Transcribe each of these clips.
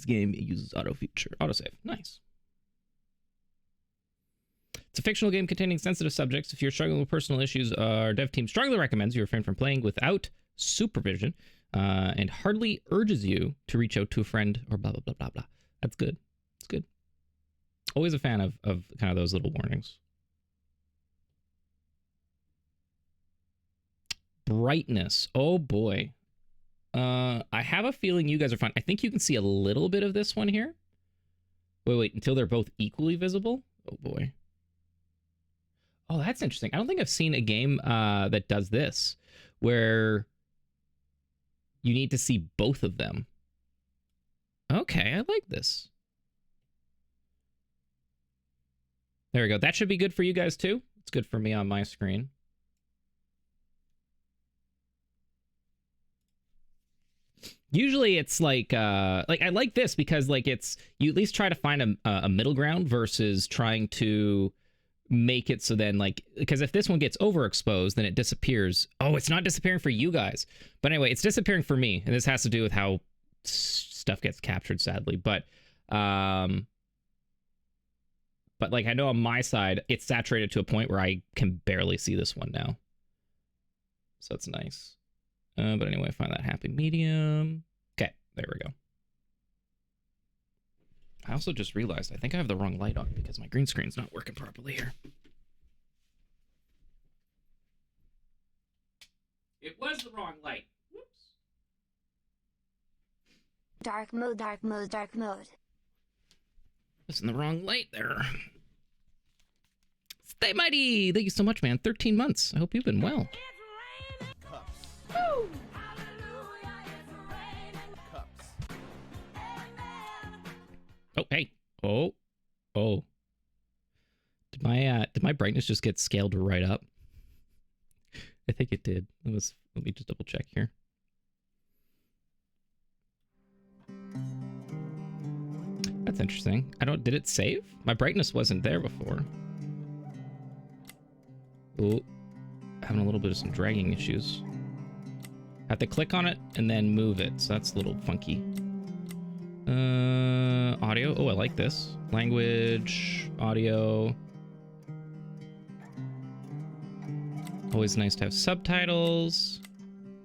This game uses autosave. Nice. It's a fictional game containing sensitive subjects. If you're struggling with personal issues, our dev team strongly recommends you refrain from playing without supervision, and hardly urges you to reach out to a friend or blah, blah, blah, blah, blah. That's good. It's good. Always a fan of kind of those little warnings. Brightness. Oh, boy. I have a feeling you guys are fine. I think you can see a little bit of this one here. Wait, until they're both equally visible? Oh, boy. Oh, that's interesting. I don't think I've seen a game that does this, where you need to see both of them. Okay, I like this. There we go. That should be good for you guys, too. It's good for me on my screen. Usually it's like I like this because like it's, you at least try to find a middle ground versus trying to make it so then like, because if this one gets overexposed, then it disappears. Oh, it's not disappearing for you guys. But anyway, it's disappearing for me. And this has to do with how stuff gets captured, sadly. But like I know on my side, it's saturated to a point where I can barely see this one now. So it's nice. But anyway, find that happy medium. Okay, there we go. I also just realized I think I have the wrong light on because my green screen's not working properly here. It was the wrong light. Whoops. Dark mode, dark mode, dark mode. It's in the wrong light there. Stay mighty! Thank you so much, man. 13 months. I hope you've been well. Woo! Oh, hey. Oh. Did my brightness just get scaled right up? I think it did. Let me just double check here. That's interesting. Did it save? My brightness wasn't there before. Oh, having a little bit of some dragging issues. Have to click on it and then move it, so that's a little funky. Audio. Oh, I like this. Language, audio. Always nice to have subtitles.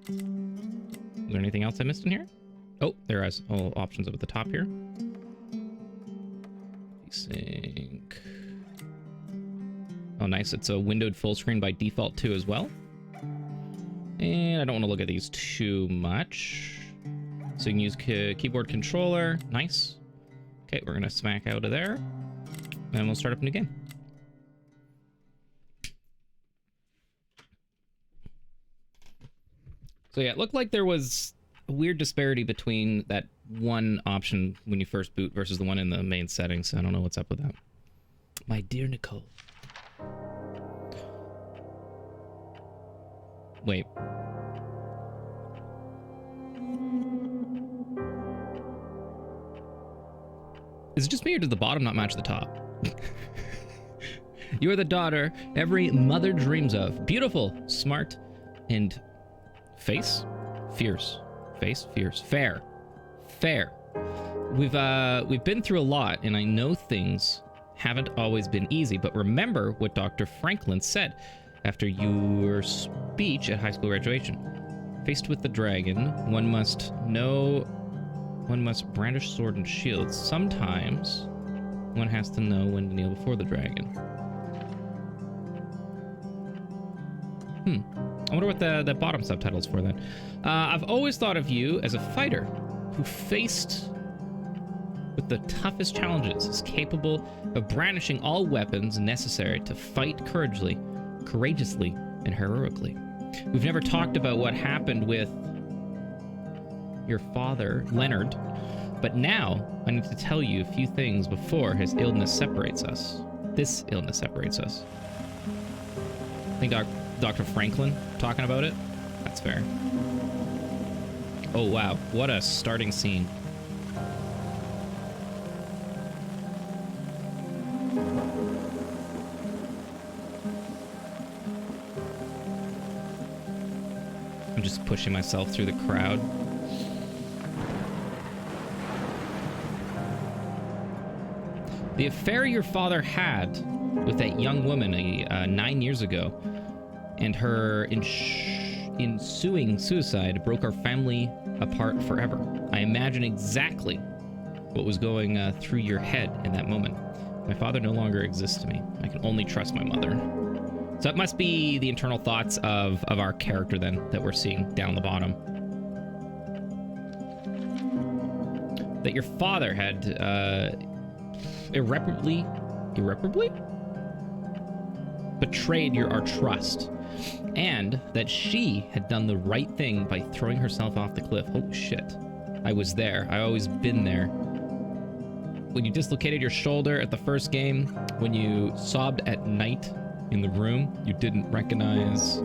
Is there anything else I missed in here? Oh, there is all options up at the top here. Sync. Oh, nice. It's a windowed full screen by default too as well. And I don't want to look at these too much. So you can use keyboard controller. Nice. Okay, we're going to smack out of there. And we'll start up a new game. So yeah, it looked like there was a weird disparity between that one option when you first boot versus the one in the main settings. I don't know what's up with that. My dear Nicole. Wait. Is it just me or did the bottom not match the top? You are the daughter every mother dreams of. Beautiful, smart, and face? Fierce. Face? Fierce. Fair. Fair. We've been through a lot, and I know things haven't always been easy, but remember what Dr. Franklin said after your speech at high school graduation. Faced with the dragon, one must brandish sword and shield. Sometimes one has to know when to kneel before the dragon. I wonder what the bottom subtitle's for then. I've always thought of you as a fighter who faced with the toughest challenges, is capable of brandishing all weapons necessary to fight courageously, and heroically. We've never talked about what happened with your father, Leonard, but now I need to tell you a few things before his illness separates us. This illness separates us. I think Dr. Franklin talking about it? That's fair. Oh, wow. What a starting scene. I'm just pushing myself through the crowd. The affair your father had with that young woman 9 years ago and her ensuing suicide broke our family apart forever. I imagine exactly what was going through your head in that moment. My father no longer exists to me. I can only trust my mother. So it must be the internal thoughts of our character then that we're seeing down the bottom. That your father had irreparably betrayed our trust, and that she had done the right thing by throwing herself off the cliff. Holy shit. I was there. I always been there. When you dislocated your shoulder at the first game, when you sobbed at night in the room you didn't recognize,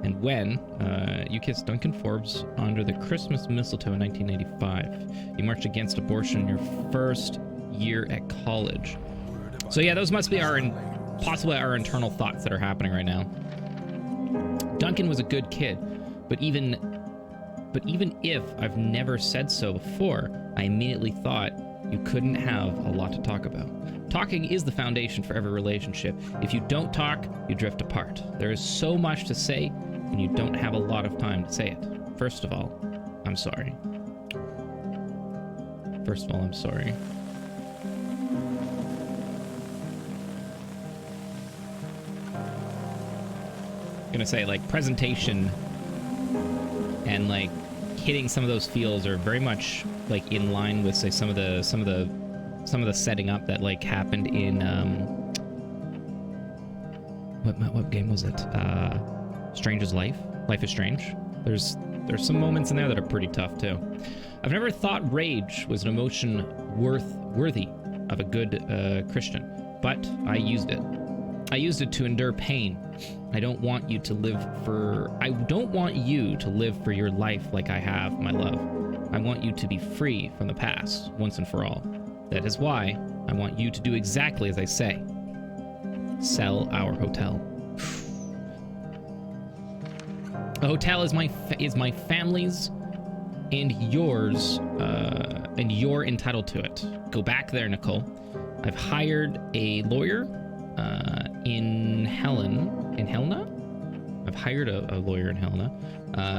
and when you kissed Duncan Forbes under the Christmas mistletoe in 1985. You marched against abortion in your first year at college. So yeah, those must be possibly our internal thoughts that are happening right now. Duncan was a good kid, but even if I've never said so before, I immediately thought you couldn't have a lot to talk about. Talking is the foundation for every relationship. If you don't talk, you drift apart. There is so much to say, and you don't have a lot of time to say it. First of all, I'm sorry. I'm gonna say, like, presentation and like hitting some of those feels are very much like in line with, say, some of the setting up that like happened in what game was it? Strange's Life is Strange. There's some moments in there that are pretty tough too. I've never thought rage was an emotion worthy of a good Christian, but I used it. I used it to endure pain. I don't want you to live for your life like I have, my love. I want you to be free from the past once and for all. That is why I want you to do exactly as I say. Sell our hotel. The hotel is my family's and yours, and you're entitled to it. Go back there, Nicole. I've hired a lawyer in Helena. I've hired a lawyer in Helena,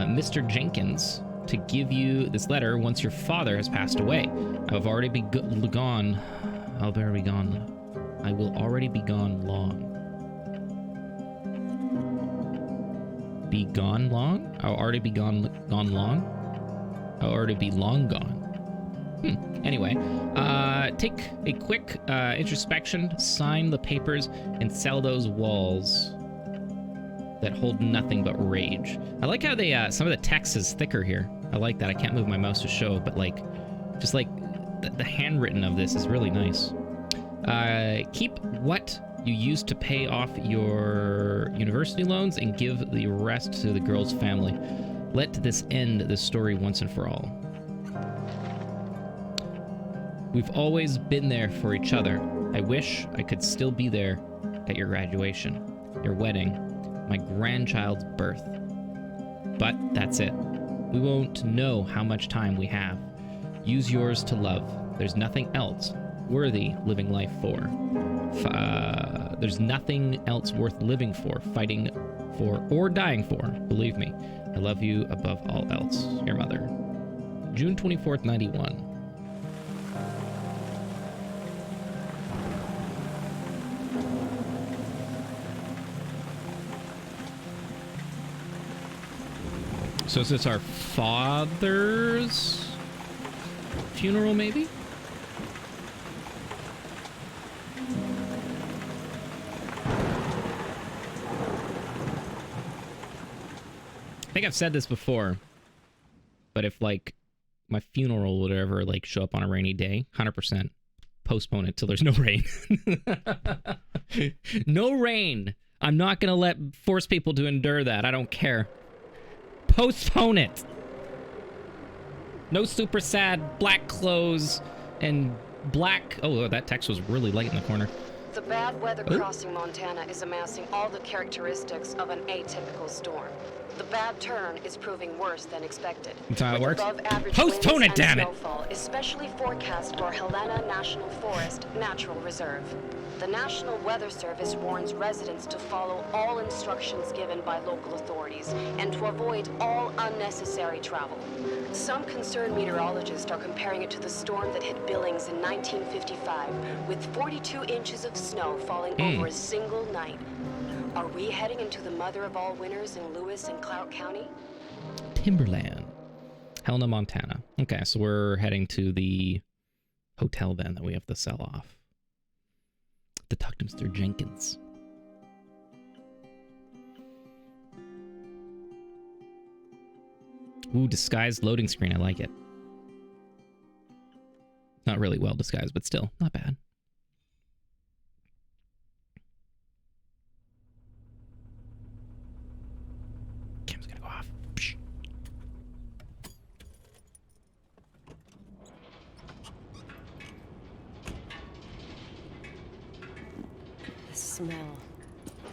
Mr. Jenkins, to give you this letter once your father has passed away. I will already be gone long. Be gone long? I'll already be gone long? I'll already be long gone. Anyway, take a quick introspection, sign the papers, and sell those walls that hold nothing but rage. I like how they, some of the text is thicker here. I like that. I can't move my mouse to show, but like, just like the handwritten of this is really nice. Keep what you used to pay off your university loans and give the rest to the girl's family. Let this end this story once and for all. We've always been there for each other. I wish I could still be there at your graduation, your wedding, my grandchild's birth. But that's it. We won't know how much time we have. Use yours to love. There's nothing else worthy living life for. There's nothing else worth living for, fighting for, or dying for. Believe me, I love you above all else. Your mother. June 24th, 91. So is this our father's funeral, maybe? I think I've said this before, but if, like, my funeral would ever, like, show up on a rainy day, 100% postpone it till there's no rain. No rain! I'm not gonna force people to endure that. I don't care. Postpone it. No super sad black clothes and black... Oh, that text was really light in the corner. The bad weather crossing Montana is amassing all the characteristics of an atypical storm. The bad turn is proving worse than expected. That's how it works. Above-average Postpone winds it, damn and it! snowfall, especially forecast for Helena National Forest Natural Reserve. The National Weather Service warns residents to follow all instructions given by local authorities and to avoid all unnecessary travel. Some concerned meteorologists are comparing it to the storm that hit Billings in 1955, with 42 inches of snow falling over a single night. Are we heading into the mother of all winters in Lewis and Clark County? Timberland. Helena, Montana. Okay, so we're heading to the hotel then that we have to sell off. The Tuckminster Jenkins. Ooh, disguised loading screen. I like it. Not really well disguised, but still, not bad. Cam's gonna go off. Psh. The smell.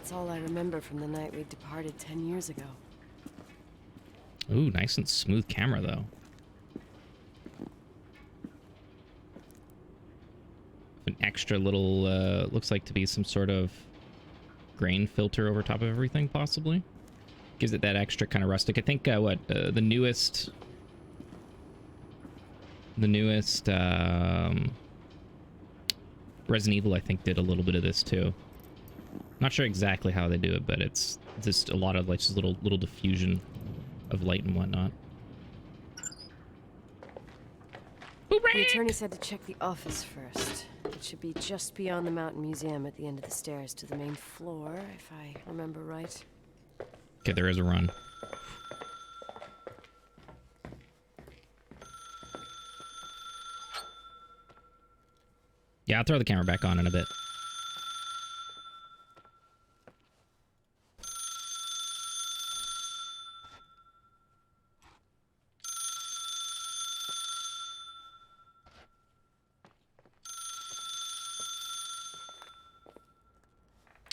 It's all I remember from the night we departed 10 years ago. Ooh, nice and smooth camera, though. An extra little, looks like to be some sort of grain filter over top of everything, possibly. Gives it that extra kind of rustic. I think, the newest Resident Evil, I think, did a little bit of this, too. Not sure exactly how they do it, but it's just a lot of, like, just little diffusion of light and whatnot. The attorney said to check the office first. It should be just beyond the Mountain Museum at the end of the stairs to the main floor, if I remember right. Okay, there is a run. Yeah, I'll throw the camera back on in a bit.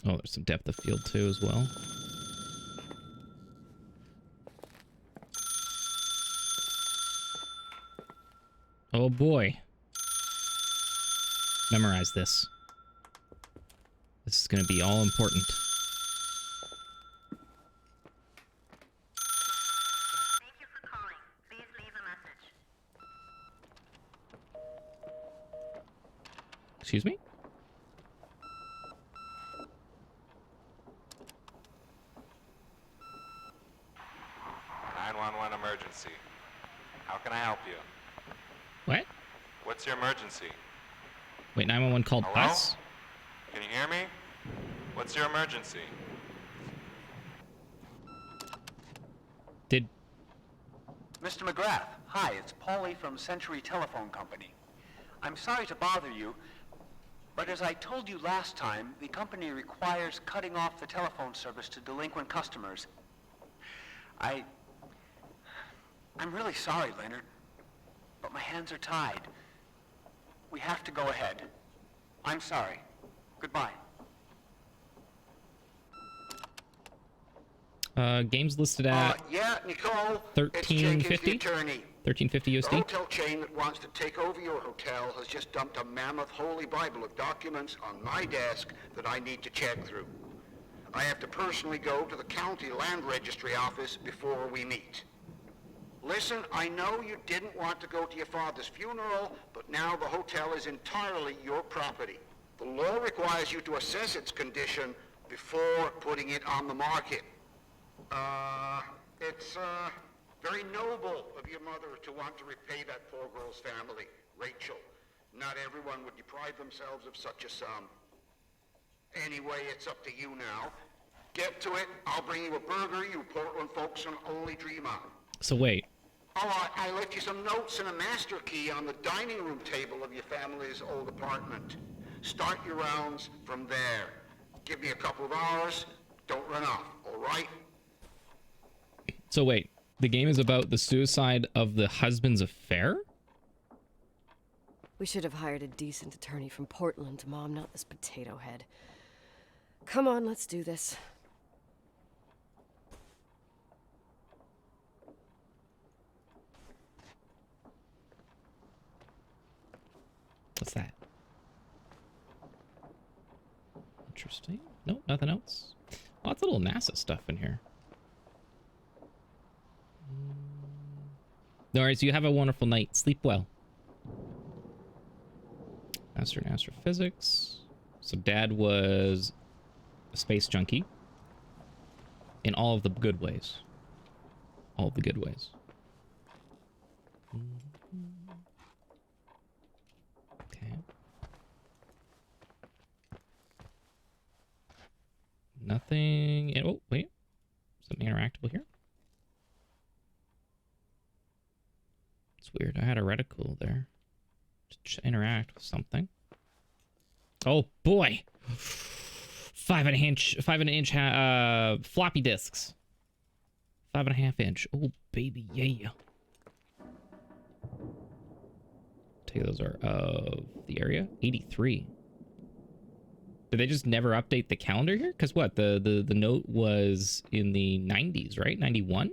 Oh, there's some depth of field too as well. Oh boy. Memorize this. This is going to be all important. Thank you for calling. Please leave a message. Excuse me? Emergency. How can I help you? What? What's your emergency? Wait, 911 called Hello? us? Can you hear me? What's your emergency? Did... Mr. McGrath, hi, it's Paulie from Century Telephone Company. I'm sorry to bother you, but as I told you last time, the company requires cutting off the telephone service to delinquent customers. I'm really sorry, Leonard, but my hands are tied. We have to go ahead. I'm sorry. Goodbye. Games listed at Yeah, Nicole. It's 1350? Jenkins, the attorney. 1350 The USD? hotel chain that wants to take over your hotel has just dumped a mammoth holy Bible of documents on my desk that I need to check through. I have to personally go to the county land registry office before we meet. Listen, I know you didn't want to go to your father's funeral, but now the hotel is entirely your property. The law requires you to assess its condition before putting it on the market. It's very noble of your mother to want to repay that poor girl's family, Rachel. Not everyone would deprive themselves of such a sum. Anyway, it's up to you now. Get to it. I'll bring you a burger you Portland folks can only dream of. So wait. Oh, I left you some notes and a master key on the dining room table of your family's old apartment. Start your rounds from there. Give me a couple of hours. Don't run off, all right? So wait. The game is about the suicide of the husband's affair? We should have hired a decent attorney from Portland, Mom, not this potato head. Come on, let's do this. What's that? Interesting. Nope, nothing else. Lots of little NASA stuff in here. Alright, so you have a wonderful night. Sleep well. Master in astrophysics. So Dad was a space junkie. In all of the good ways. All of the good ways. Okay. Nothing. Oh, wait. Something interactable here. It's weird. I had a reticle there to interact with something. Oh boy. 5.5 inch floppy disks. 5.5 inch. Oh baby, yeah. Take those are of the area. 83. Did they just never update the calendar here? Because what? The note was in the 90s, right? 91?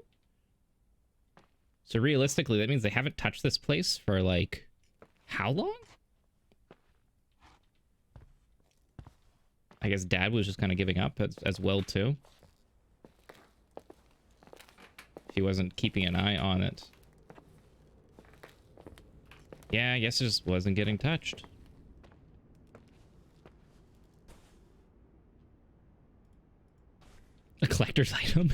So realistically, that means they haven't touched this place for like how long? I guess Dad was just kind of giving up as well too. He wasn't keeping an eye on it. Yeah, I guess it just wasn't getting touched. A collector's item.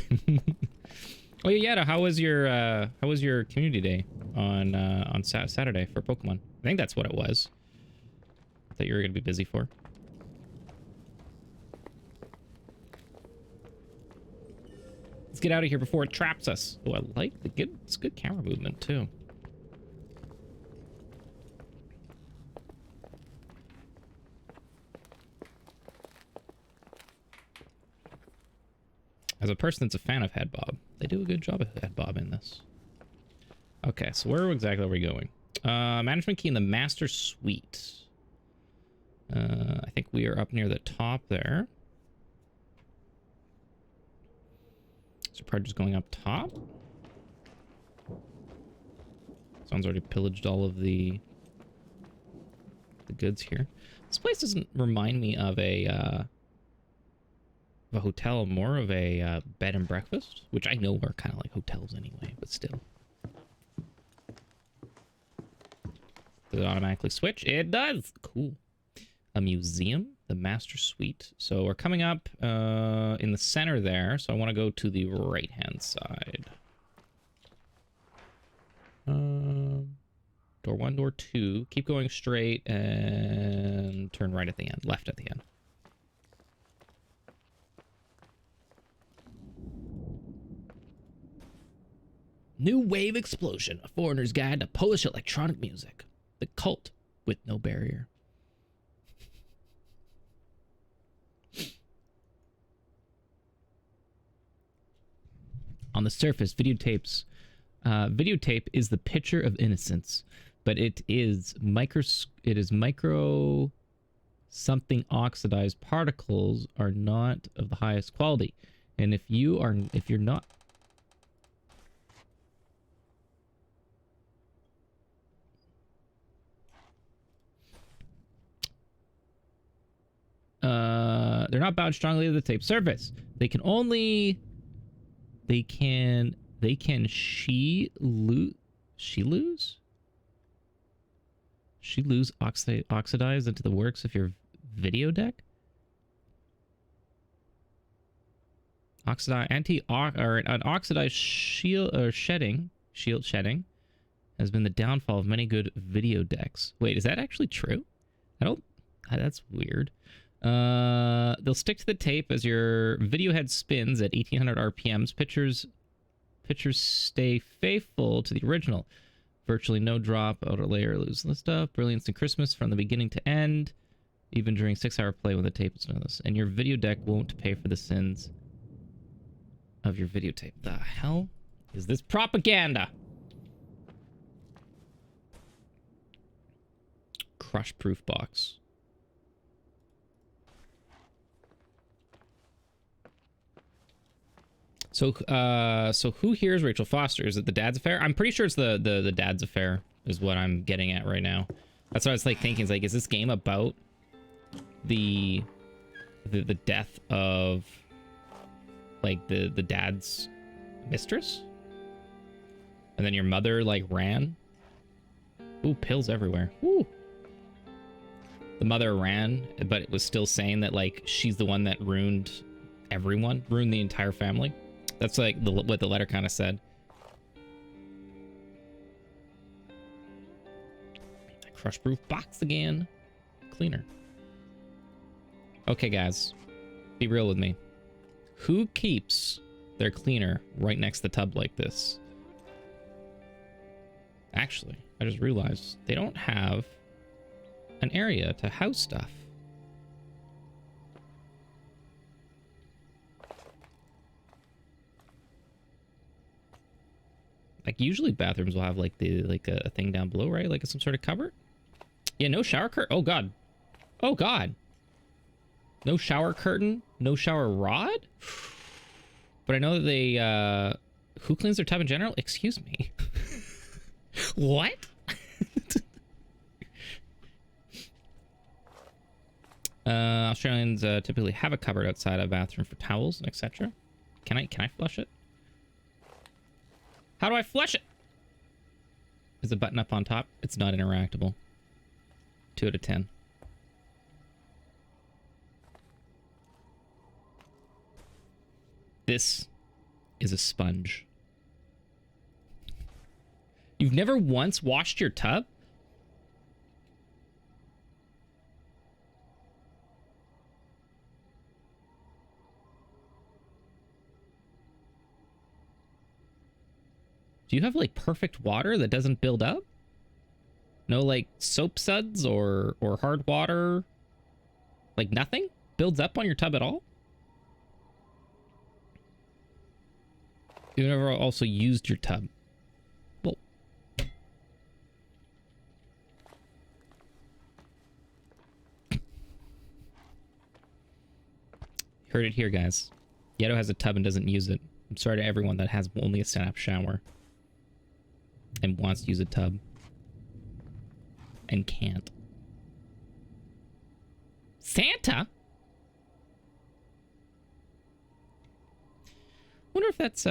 Oh yeah, how was your community day on Saturday for Pokemon? I think that's what it was. That you were gonna be busy for. Let's get out of here before it traps us. Oh, I like it's good camera movement too. As a person that's a fan of Headbob, they do a good job of Headbob in this. Okay, so where exactly are we going? Management key in the master suite. I think we are up near the top there. So probably just going up top. Someone's already pillaged all of the goods here. This place doesn't remind me of a hotel, more of a bed and breakfast, which I know are kind of like hotels anyway, but still. Does it automatically switch? It does. Cool. A museum, the master suite. So we're coming up in the center there, so I want to go to the right hand side. Door 1, door 2. Keep going straight and turn right at the end, left at the end. New Wave Explosion, a foreigner's guide to Polish electronic music. The cult with no barrier. On the surface, videotape is the picture of innocence, but it is micro something oxidized particles are not of the highest quality. And if you're not they're not bound strongly to the tape surface. They can she lose oxidize into the works of your video deck? An oxidized shield shedding has been the downfall of many good video decks. Wait, is that actually true? That's weird. They'll stick to the tape as your video head spins at 1800 RPMs. Pictures stay faithful to the original. Virtually no drop, outer layer, lose the stuff. Brilliance in Christmas from the beginning to end, even during 6-hour play when the tape is noticed. And your video deck won't pay for the sins of your videotape. The hell is this propaganda? Crush proof box. So who here is Rachel Foster? Is it the Dad's Affair? I'm pretty sure it's the Dad's Affair is what I'm getting at right now. That's what I was like thinking. It's like, is this game about the death of like the dad's mistress? And then your mother like ran? Ooh, pills everywhere. Ooh. The mother ran, but it was still saying that like she's the one that ruined everyone, ruined the entire family. That's like what the letter kind of said. Crush-proof box again. Cleaner. Okay, guys. Be real with me. Who keeps their cleaner right next to the tub like this? Actually, I just realized they don't have an area to house stuff. Like usually bathrooms will have like a thing down below, right? Like some sort of cupboard. Yeah, no shower curtain. Oh god. Oh god. No shower curtain, no shower rod? But I know that they who cleans their tub in general? Excuse me. What? Australians typically have a cupboard outside a bathroom for towels and etc. Can I flush it? How do I flush it? Is the button up on top? It's not interactable. 2 out of 10. This is a sponge. You've never once washed your tub? Do you have like perfect water that doesn't build up? No like soap suds or hard water? Like nothing builds up on your tub at all? You've never also used your tub? Well, heard it here, guys. Yeto has a tub and doesn't use it. I'm sorry to everyone that has only a stand-up shower and wants to use a tub and can't. Santa? Wonder if that's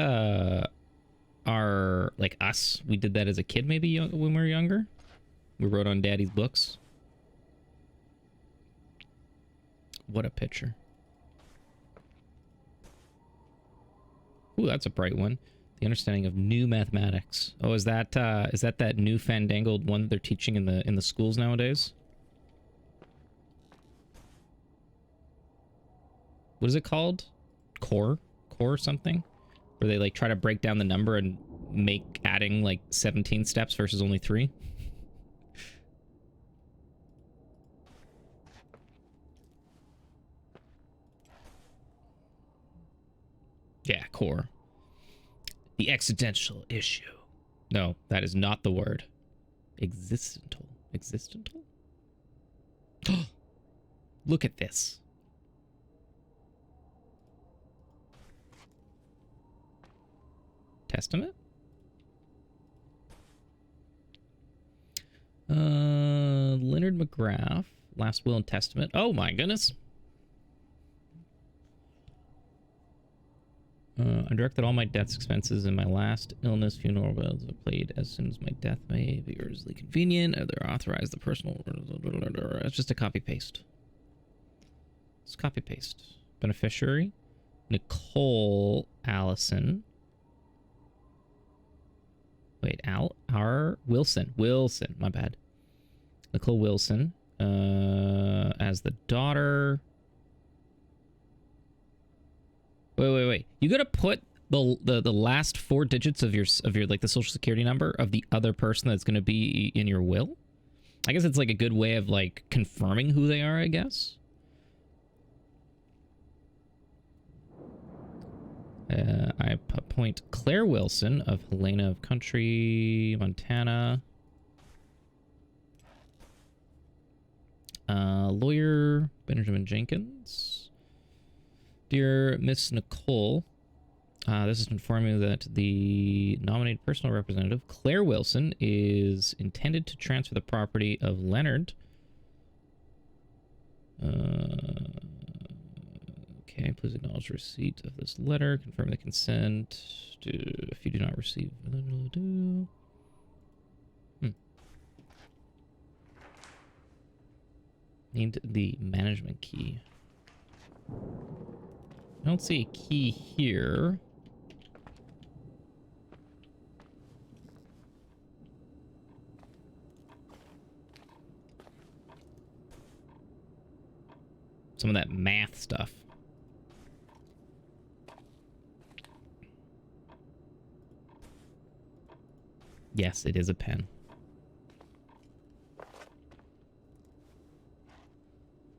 our like us. We did that as a kid, maybe when we were younger. We wrote on Daddy's books. What a picture! Ooh, that's a bright one. The understanding of new mathematics. Oh, is that that new fandangled one that they're teaching in the schools nowadays? What is it called? Core something? Where they like try to break down the number and make adding like 17 steps versus only 3. Yeah, core. The existential issue. No, that is not the word. Existential. Existential? Look at this. Testament? Leonard McGrath. Last will and testament. Oh my goodness. I directed all my death's expenses in my last illness funeral bills are paid as soon as my death may be urgently convenient. Either authorize the personal... It's just a copy-paste. It's copy-paste. Beneficiary. Nicole Allison. Wait, Wilson. Wilson, my bad. Nicole Wilson. As the daughter... Wait. You gotta put the last 4 digits of your like the social security number of the other person that's gonna be in your will. I guess it's like a good way of like confirming who they are, I guess. I appoint Claire Wilson of Helena of Country, Montana. Lawyer Benjamin Jenkins. Dear Miss Nicole, This is to inform you that the nominated personal representative, Claire Wilson, is intended to transfer the property of Leonard. Okay, please acknowledge receipt of this letter. Confirm the consent. If you do not receive... Need the management key. I don't see a key here. Some of that math stuff. Yes, it is a pen.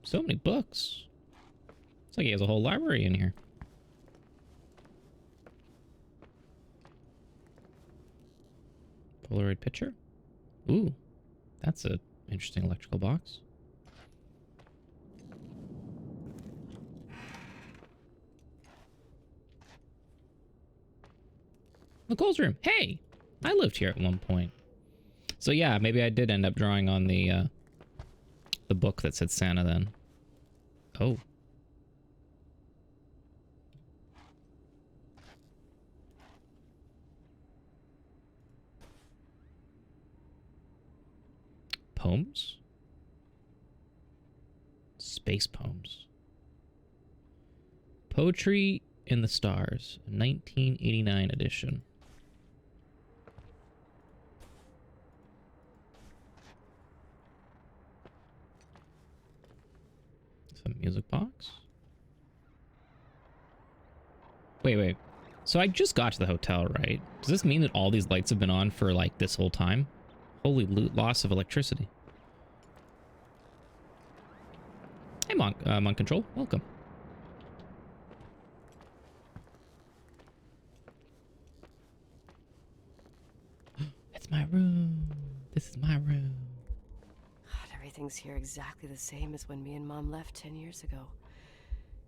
So many books. It's like he has a whole library in here. Polaroid picture. Ooh, that's an interesting electrical box. Nicole's room. Hey, I lived here at one point. So yeah, maybe I did end up drawing on the book that said Santa then. Oh. Poems? Space poems. Poetry in the Stars, 1989 edition. Some music box. Wait. So I just got to the hotel, right? Does this mean that all these lights have been on for like this whole time? Holy loss of electricity. Hey, Monk Control. Welcome. It's my room. This is my room. God, everything's here exactly the same as when me and Mom left 10 years ago.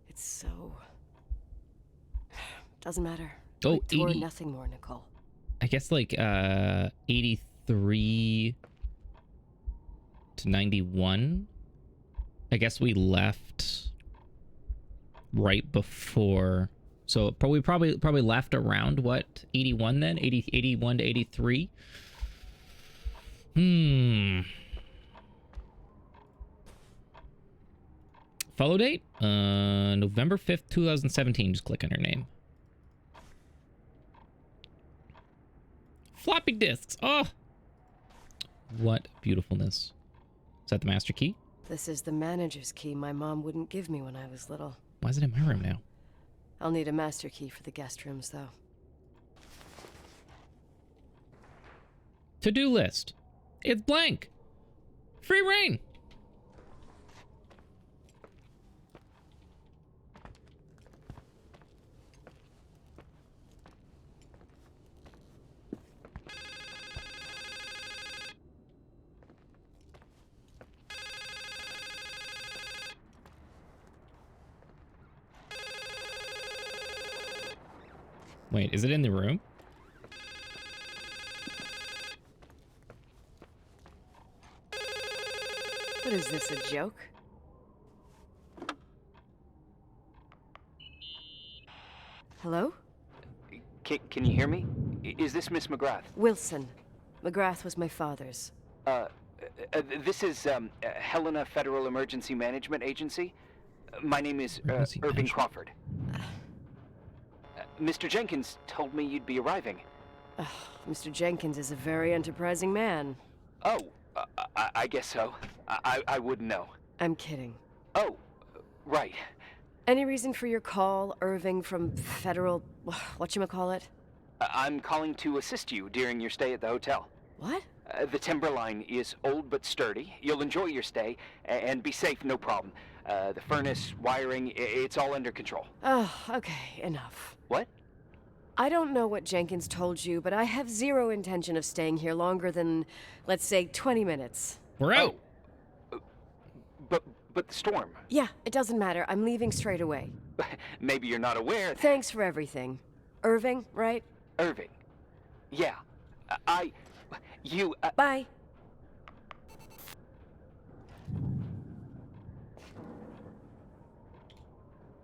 It's so... Doesn't matter. Oh, like, or nothing more, Nicole. I guess like 83 to 91. I guess we left right before. So we probably left around what, 81 then? 81 to 83. Follow date? November 5th, 2017. Just click on her name. Floppy disks. Oh, what beautifulness. Is that the master key? This is the manager's key my mom wouldn't give me when I was little. Why is it in my room now? I'll need a master key for the guest rooms, though. To-do list. It's blank. Free reign. Wait, is it in the room? What is this, a joke? Hello? Can you hear me? Is this Miss McGrath? Wilson. McGrath was my father's. This is Helena Federal Emergency Management Agency. My name is Emergency Irving management. Crawford. Mr. Jenkins told me you'd be arriving. Mr. Jenkins is a very enterprising man. Oh, I guess so. I wouldn't know. I'm kidding. Oh, right. Any reason for your call, Irving from Federal... whatchamacallit? I'm calling to assist you during your stay at the hotel. What? The Timberline is old but sturdy. You'll enjoy your stay, and be safe, no problem. The furnace, wiring, it's all under control. Oh, okay, enough. What? I don't know what Jenkins told you, but I have zero intention of staying here longer than, let's say, 20 minutes. We're out. Oh. But the storm. Yeah, it doesn't matter. I'm leaving straight away. Maybe you're not aware. Thanks for everything. Irving, right? Irving. Yeah. Bye.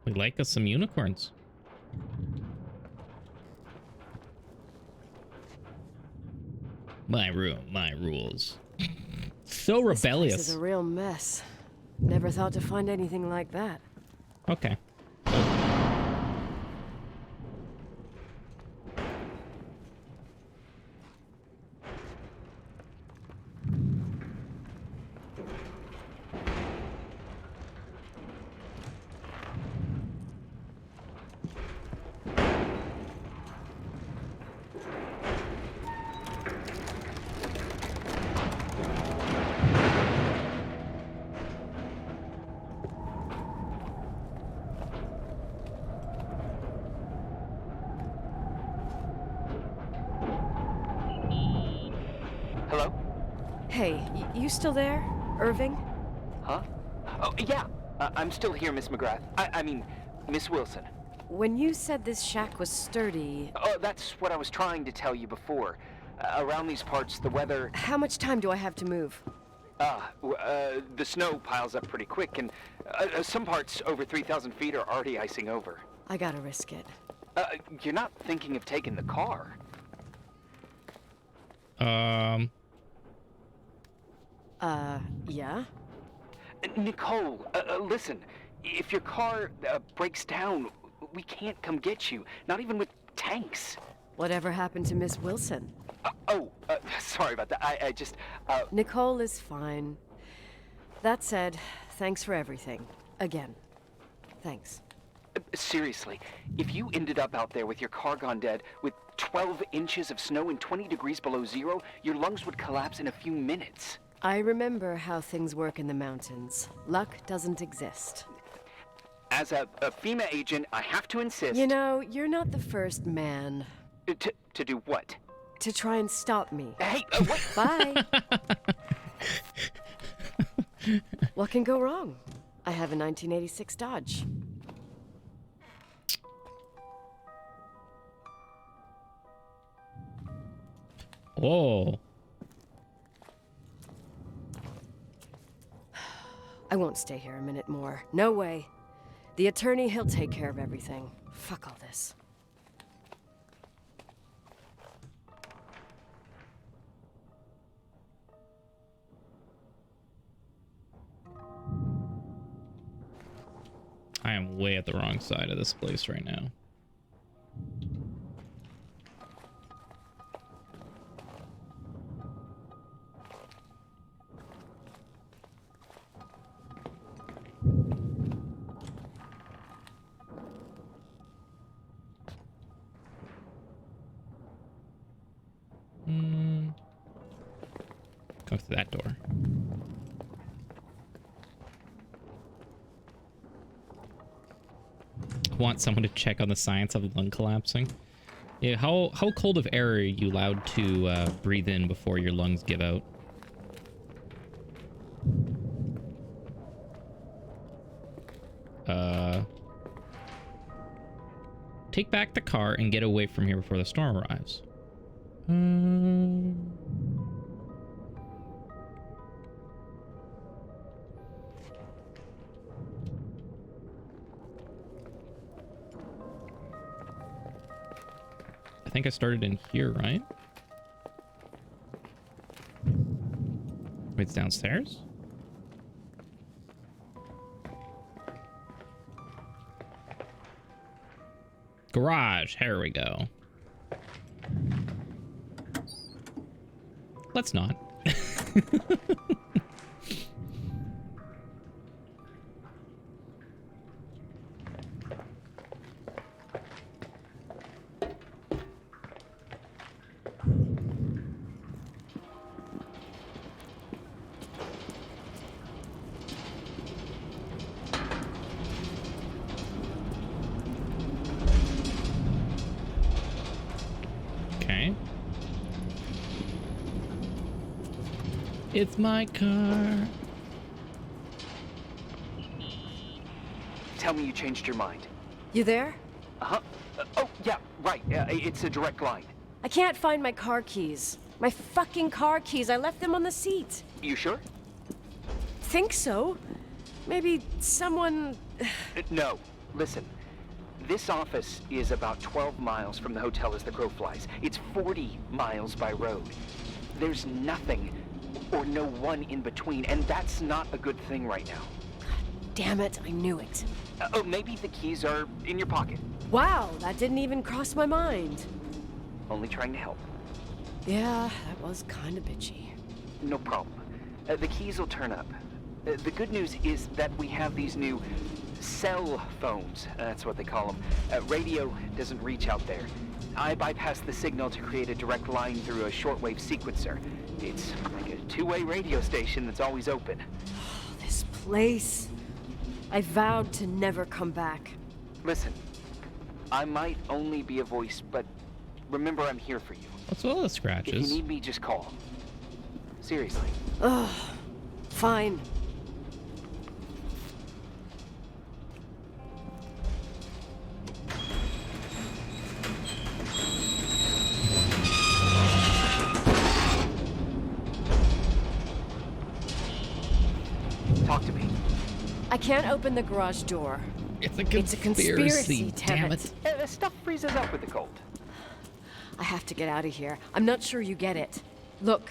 We like us some unicorns. My room, my rules. So rebellious. This place is a real mess. Never thought to find anything like that. Okay. Hello? Hey, you still there, Irving? Huh? Oh, yeah. I'm still here, Miss McGrath. I mean, Miss Wilson. When you said this shack was sturdy... Oh, that's what I was trying to tell you before. Around these parts, the weather... How much time do I have to move? The snow piles up pretty quick, and some parts over 3,000 feet are already icing over. I gotta risk it. You're not thinking of taking the car? Yeah? Nicole, listen. If your car breaks down, we can't come get you. Not even with tanks. Whatever happened to Miss Wilson? Sorry about that. I just, Nicole is fine. That said, thanks for everything. Again. Thanks. Seriously, if you ended up out there with your car gone dead, with 12 inches of snow and 20 degrees below zero, your lungs would collapse in a few minutes. I remember how things work in the mountains. Luck doesn't exist. As a FEMA agent, I have to insist... You know, you're not the first man. To do what? To try and stop me. Hey, wait! Bye! What can go wrong? I have a 1986 Dodge. Whoa. I won't stay here a minute more. No way. The attorney, he'll take care of everything. Fuck all this. I am way at the wrong side of this place right now. Go through that door. Want someone to check on the science of lung collapsing. Yeah, how cold of air are you allowed to breathe in before your lungs give out? Take back the car and get away from here before the storm arrives. I think I started in here, right? Wait, it's downstairs? Garage, here we go. Let's not. It's my car. Tell me you changed your mind. You there? Oh, yeah, Right, it's a direct line. I can't find my car keys. My fucking car keys. I left them on the seat. You sure? Think so? Maybe someone... No. Listen. This office is about 12 miles from the hotel as the crow flies. It's 40 miles by road. There's nothing or no one in between, and that's not a good thing right now. Damn it, I knew it. Oh, maybe the keys are in your pocket. Wow, that didn't even cross my mind. Only trying to help. Yeah, that was kind of bitchy. No problem. The keys will turn up. The good news is that we have these new cell phones. That's what they call them. Radio doesn't reach out there. I bypassed the signal to create a direct line through a shortwave sequencer. It's like a two-way radio station that's always open. This place. I vowed to never come back. Listen, I might only be a voice, but remember I'm here for you. What's all the If scratches? you need me, just call. Seriously. Ugh. Fine. Talk to me. I can't open the garage door. It's a It's a conspiracy, damn it. Stuff freezes up with the cold. I have to get out of here. I'm not sure you get it. Look,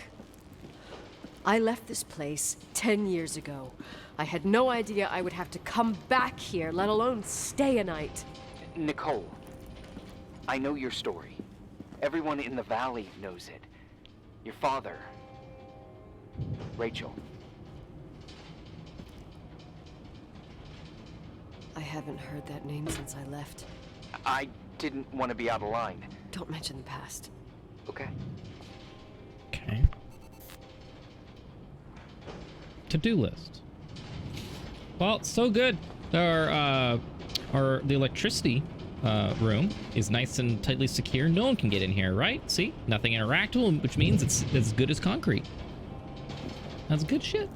I left this place 10 years ago. I had no idea I would have to come back here, let alone stay a night. Nicole, I know your story. Everyone in the valley knows it. Your father, Rachel. I haven't heard that name since I left. I didn't want to be out of line. Don't mention the past. Okay. Okay. To-do list. Well, so good. The electricity room is nice and tightly secure. No one can get in here, right? See? Nothing interactable, which means it's as good as concrete. That's good shit.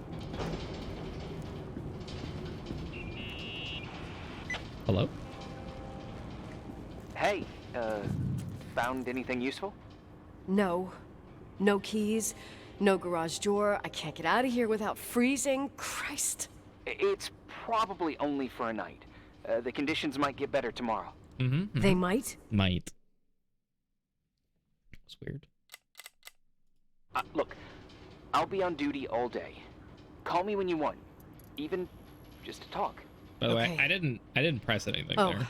Hello? Hey, found anything useful? No. No keys. No garage door. I can't get out of here without freezing. Christ. It's probably only for a night. The conditions might get better tomorrow. Mm-hmm. They might? Might. It's weird. Look, I'll be on duty all day. Call me when you want. Even just to talk. By the way, Okay. I didn't press anything Oh. there.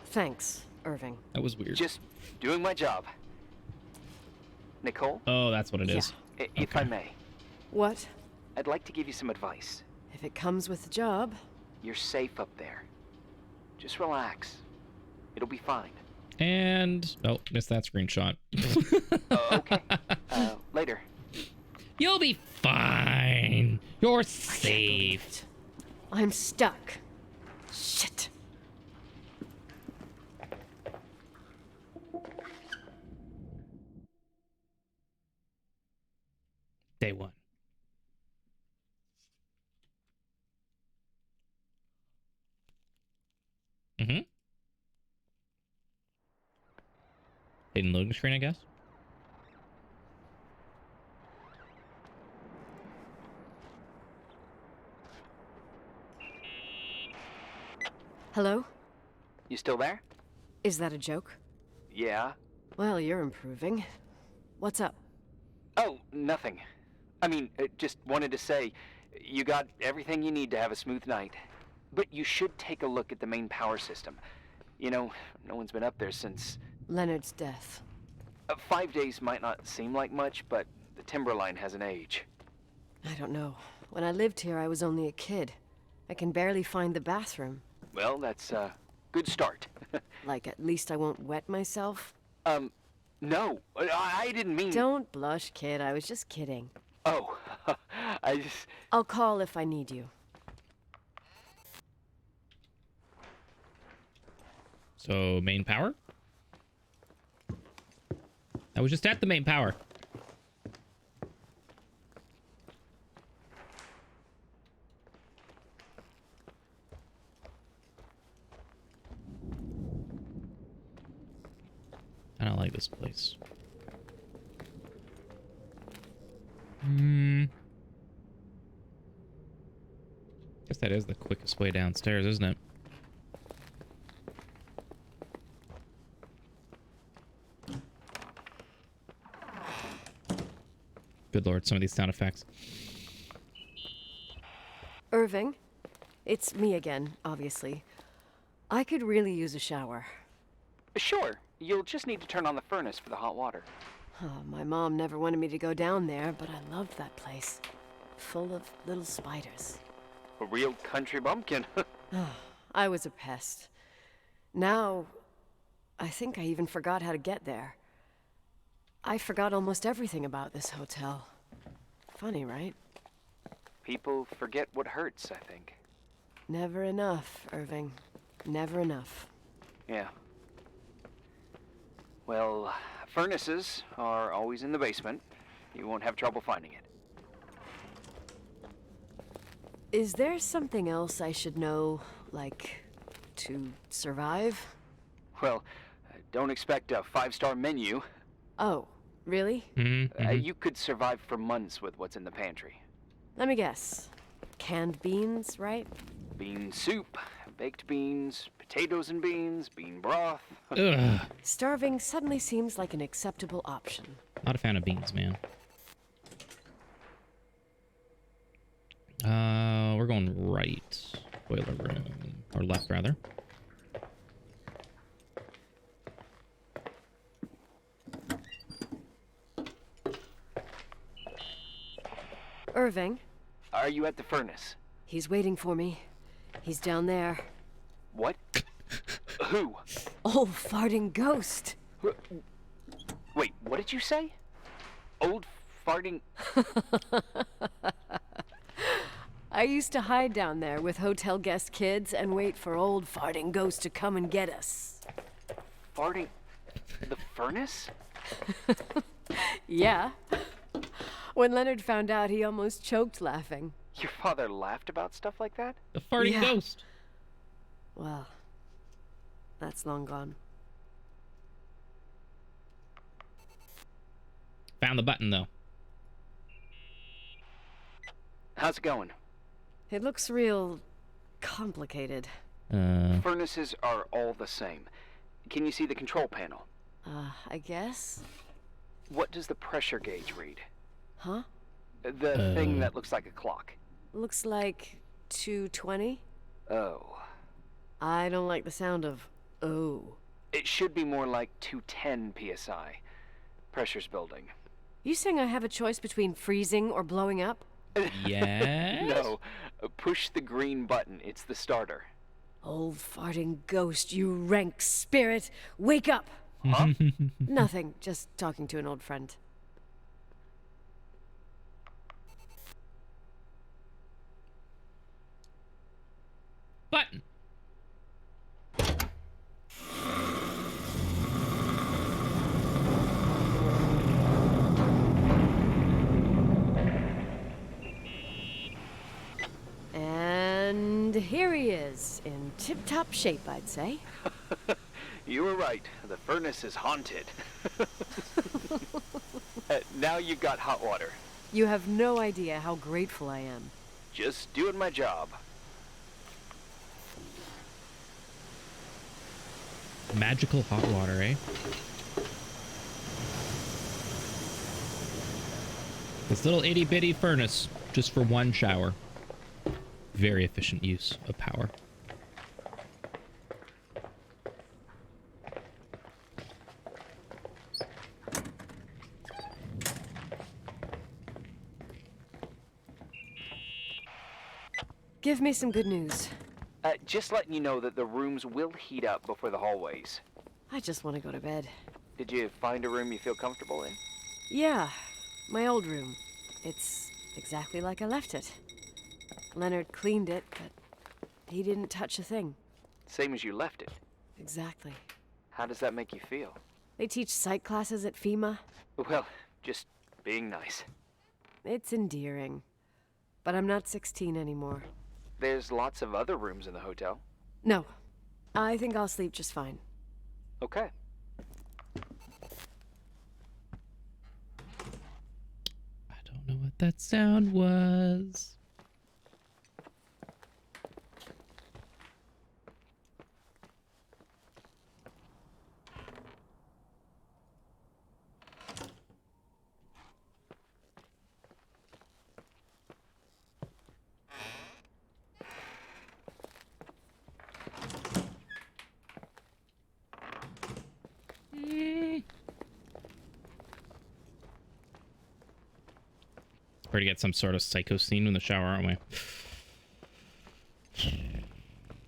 Thanks, Irving. That was weird. Just doing my job. Nicole, Oh, that's what it is. if I may, What? I'd like to give you some advice. If it comes with the job. You're safe up there. Just relax. It'll be fine. And oh, missed that screenshot. Okay. Later. You'll be fine. You're safe. I'm stuck. Shit. Day one. Mm-hmm. Hidden loading screen, I guess. Hello? You still there? Is that a joke? Yeah. Well, you're improving. What's up? Oh, nothing. I mean, just wanted to say, you got everything you need to have a smooth night. But you should take a look at the main power system. You know, no one's been up there since... Leonard's death. 5 days might not seem like much, but the timberline has an age. I don't know. When I lived here, I was only a kid. I can barely find the bathroom. Well, that's a good start. Like, at least I won't wet myself. No, I didn't mean... Don't blush, kid. I was just kidding. Oh, I just... I'll call if I need you. So, main power? I was just at the main power. this place? Guess that is the quickest way downstairs, isn't it? Good lord, some of these sound effects. Irving, it's me again, obviously. I could really use a shower. Sure. You'll just need to turn on the furnace for the hot water. Oh, my mom never wanted me to go down there, but I loved that place. Full of little spiders. A real country bumpkin. I was a pest. Now, I think I even forgot how to get there. I forgot almost everything about this hotel. Funny, right? People forget what hurts, I think. Never enough, Irving. Never enough. Yeah. Well, furnaces are always in the basement. You won't have trouble finding it. Is there something else I should know, like, to survive? Well, don't expect a 5-star menu. Oh, really? You could survive for months with what's in the pantry. Let me guess. Canned beans, right? Bean soup, baked beans, potatoes and beans, bean broth. Ugh. Starving suddenly seems like an acceptable option. Not a fan of beans, man. We're going right. Boiler room. Or left, rather. Irving, Are you at the furnace? he's waiting for me. He's down there. What? Who? Old farting ghost. Wait, what did you say? Old farting... I used to hide down there with hotel guest kids and wait for old farting ghost to come and get us. Farting... the furnace? Yeah. When Leonard found out, he almost choked laughing. Your father laughed about stuff like that? The farting Yeah. ghost. Well, that's long gone. Found the button, though. How's it going? It looks real complicated. Furnaces are all the same. Can you see the control panel? I guess? What does the pressure gauge read? Huh? The thing that looks like a clock. Looks like 220. Oh. I don't like the sound of oh. It should be more like 210 psi. Pressure's building. You saying I have a choice between freezing or blowing up? Yes? No. Push the green button. It's the starter. Old farting ghost, you rank spirit, wake up! Huh? Nothing, just talking to an old friend. Button. And here he is, in tip-top shape, I'd say. You were right. The furnace is haunted. Now you've got hot water. You have no idea how grateful I am. Just doing my job. Magical hot water, eh? This little itty-bitty furnace, just for one shower. Very efficient use of power. Give me some good news. Just letting you know that the rooms will heat up before the hallways. I just want to go to bed. Did you find a room you feel comfortable in? Yeah, my old room. It's exactly like I left it. Leonard cleaned it, but he didn't touch a thing. Same as you left it. Exactly. How does that make you feel? They teach psych classes at FEMA. Well, just being nice. It's endearing. But I'm not 16 anymore. There's lots of other rooms in the hotel. No, I think I'll sleep just fine. Okay. what that sound was. We're to get some sort of psycho scene in the shower, aren't we?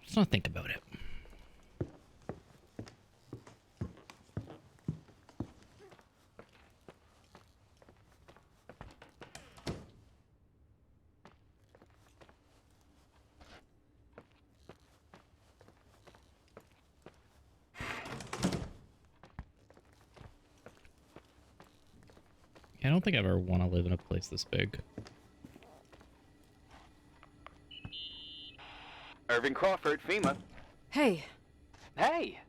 Let's not think about it. I don't think I ever want to live in a place this big. Irving Crawford, FEMA. Hey, Hey!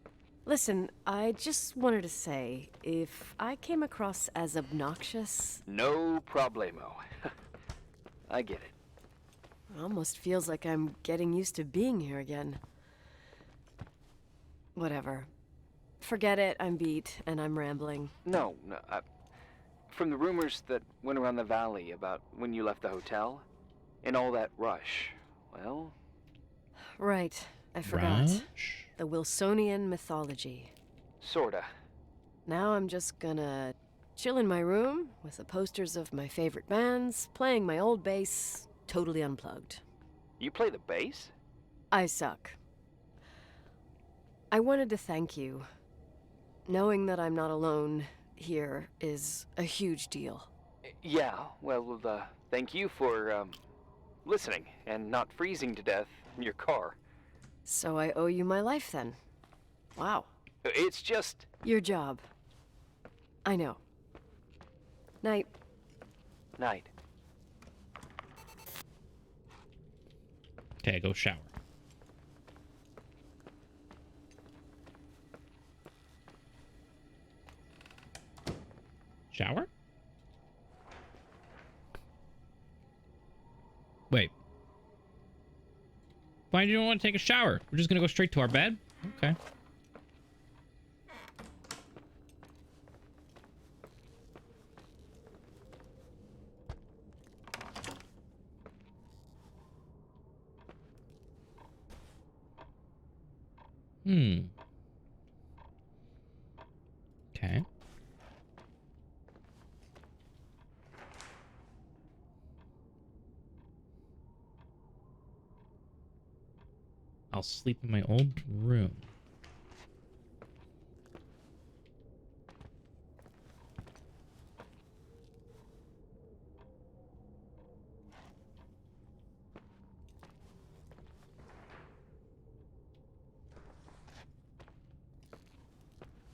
listen, I just wanted to say, if I came across as obnoxious, No problemo. I get it. it almost feels like I'm getting used to being here again. Whatever. Forget it, I'm beat, and I'm rambling. No, from the rumors that went around the valley about when you left the hotel, and all that rush, well... Right, I forgot. Rush? The Wilsonian mythology. Sorta. Now I'm just gonna chill in my room with the posters of my favorite bands, playing my old bass, totally unplugged. You play the bass? I suck. I wanted to thank you. Knowing that I'm not alone here is a huge deal. Yeah, well, thank you for, listening and not freezing to death in your car. So I owe you my life then. Wow. It's just... Your job. I know. Night. Night. Okay, go shower. Shower? Wait. Why do you want to take a shower? We're just gonna go straight to our bed? Okay. Okay. I'll sleep in my old room.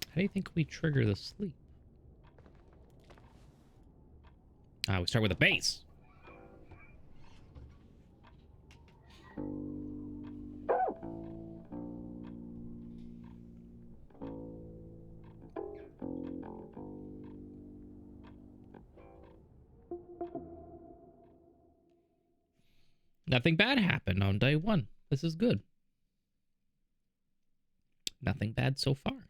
How do you think we trigger the sleep? We start with a bass. Nothing bad happened on day one. This is good. Nothing bad so far.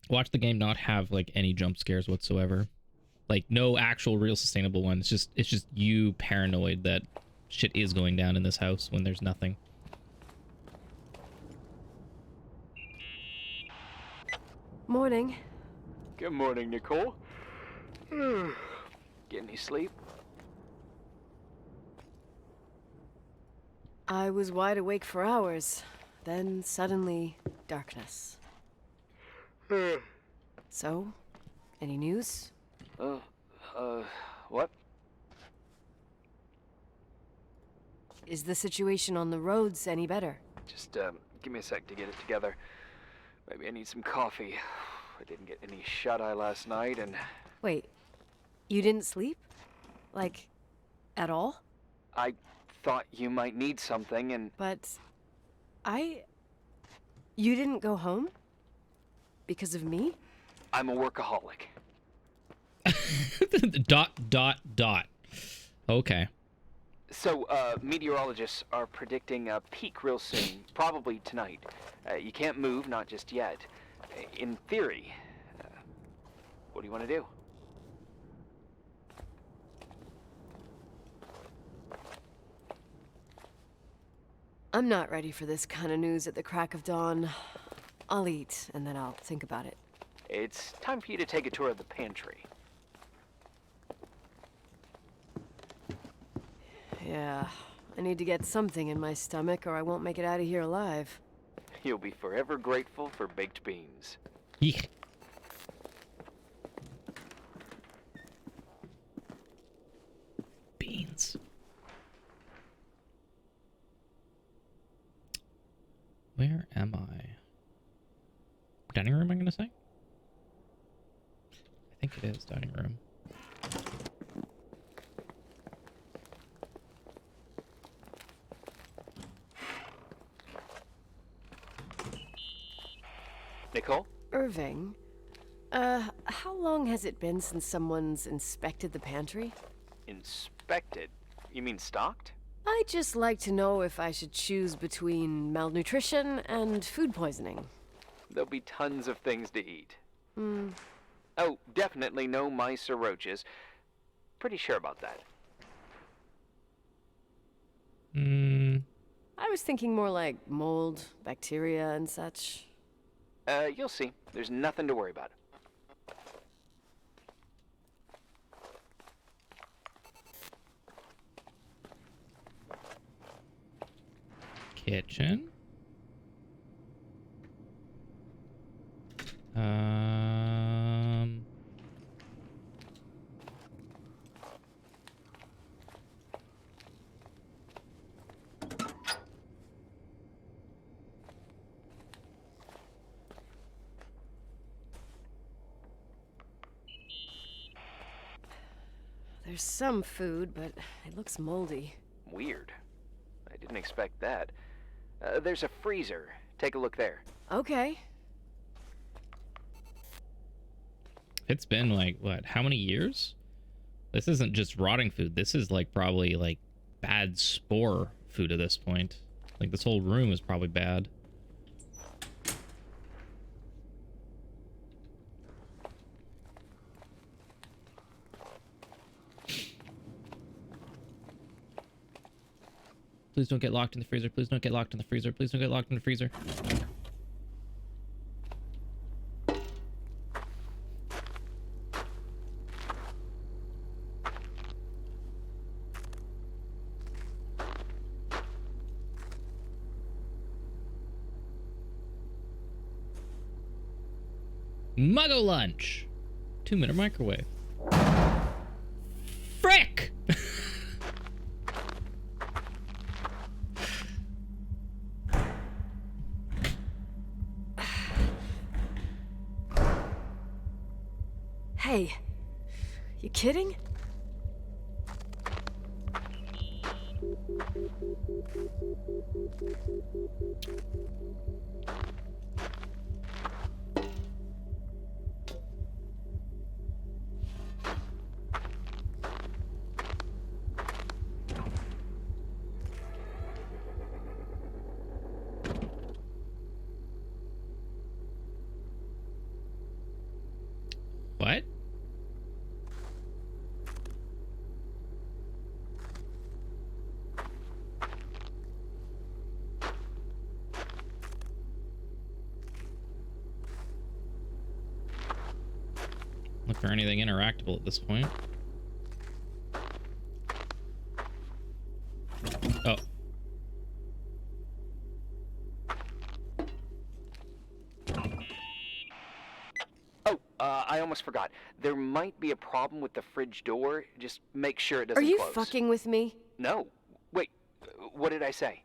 Watch the game not have like any jump scares whatsoever. Like no actual real sustainable one. It's just you paranoid that shit is going down in this house when there's nothing. Morning. Good morning, Nicole. Get any sleep? I was wide awake for hours. Then suddenly, darkness. So, any news? What? Is the situation on the roads any better? Just, give me a sec to get it together. Maybe I need some coffee. I didn't get any shut-eye last night, and... Wait, you didn't sleep? Like, at all? I thought you might need something, and... But... You didn't go home? Because of me? I'm a workaholic. Dot. Okay. So, meteorologists are predicting a peak real soon, probably tonight. You can't move, not just yet. In theory, what do you want to do? I'm not ready for this kind of news at the crack of dawn. I'll eat, and then I'll think about it. It's time for you to take a tour of the pantry. Yeah, I need to get something in my stomach or I won't make it out of here alive. You'll be forever grateful for baked beans. Yeek. Beans. Where am I? Dining room, I'm gonna say? I think it is dining room. Nicole? Irving, how long has it been since someone's inspected the pantry? Inspected? You mean stocked? I'd just like to know if I should choose between malnutrition and food poisoning. There'll be tons of things to eat. Oh, definitely no mice or roaches. Pretty sure about that. I was thinking more like mold, bacteria, and such. You'll see. There's nothing to worry about. Kitchen. There's some food, but it looks moldy. Weird. I didn't expect that. There's a freezer. Take a look there. Okay. It's been like, what, how many years? This isn't just rotting food. This is like probably like bad spore food at this point. Like this whole room is probably bad. Please don't get locked in the freezer. Please don't get locked in the freezer. Please don't get locked in the freezer. Muggle lunch. 2-minute microwave. Frick! Hey, you kidding? What? Look for anything interactable at this point. Oh. Oh, I almost forgot. There might be a problem with the fridge door. Just make sure it doesn't Are you close. fucking with me? No. Wait, what did I say?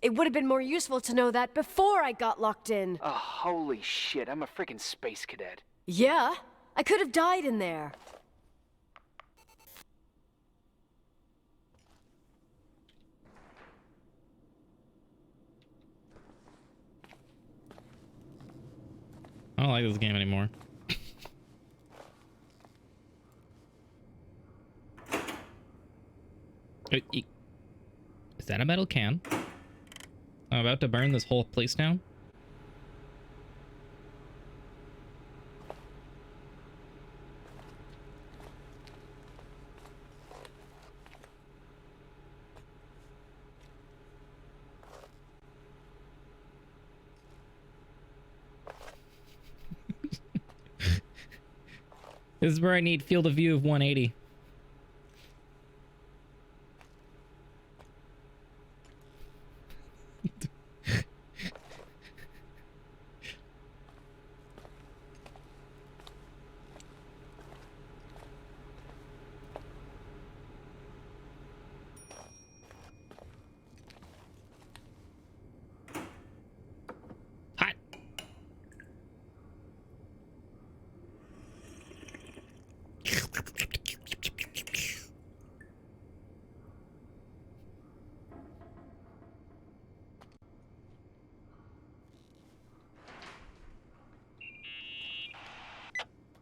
It would have been more useful to know that before I got locked in. Oh, holy shit, I'm a freaking space cadet. Yeah, I could have died in there. I don't like this game anymore. Is that a metal can? I'm about to burn this whole place down. This is where I need field of view of 180. Hot.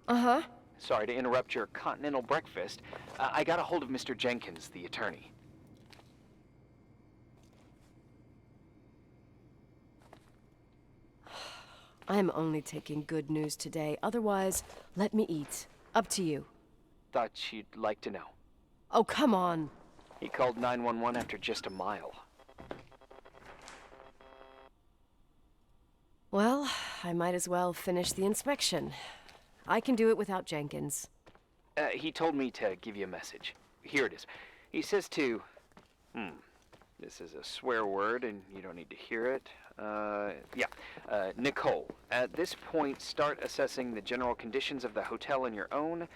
Uh-huh. Sorry to interrupt your continental breakfast. I got a hold of Mr. Jenkins, the attorney. I'm only taking good news today. Otherwise, let me eat. Up to you. Thought you'd like to know. Oh, come on. He called 911 after just a mile. Well, I might as well finish the inspection. I can do it without Jenkins. He told me to give you a message. Here it is. He says to... This is a swear word, and you don't need to hear it. Nicole. At this point, start assessing the general conditions of the hotel on your own.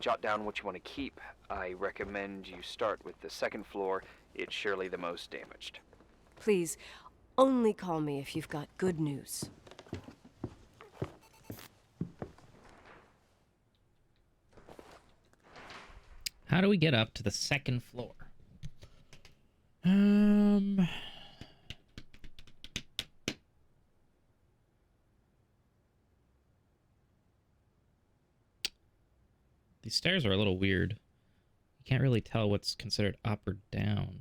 Jot down what you want to keep. I recommend you start with the second floor. It's surely the most damaged. Please, only call me if you've got good news. How do we get up to the second floor? These stairs are a little weird. You can't really tell what's considered up or down.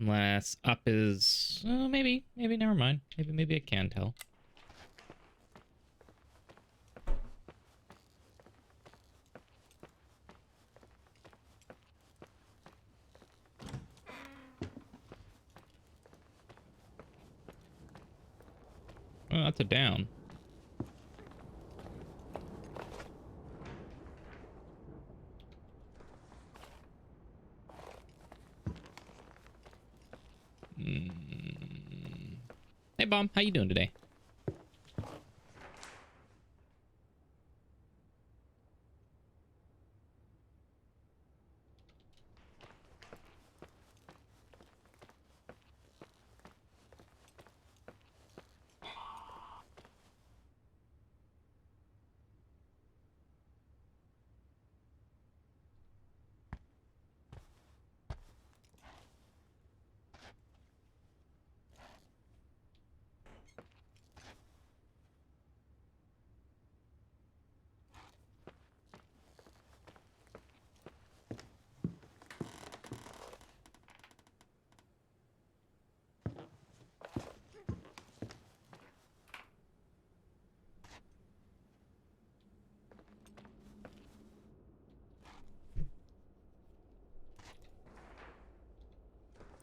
Unless up is... maybe, never mind. Maybe I can tell. Oh, that's a down. Hey, Bomb. How you doing today?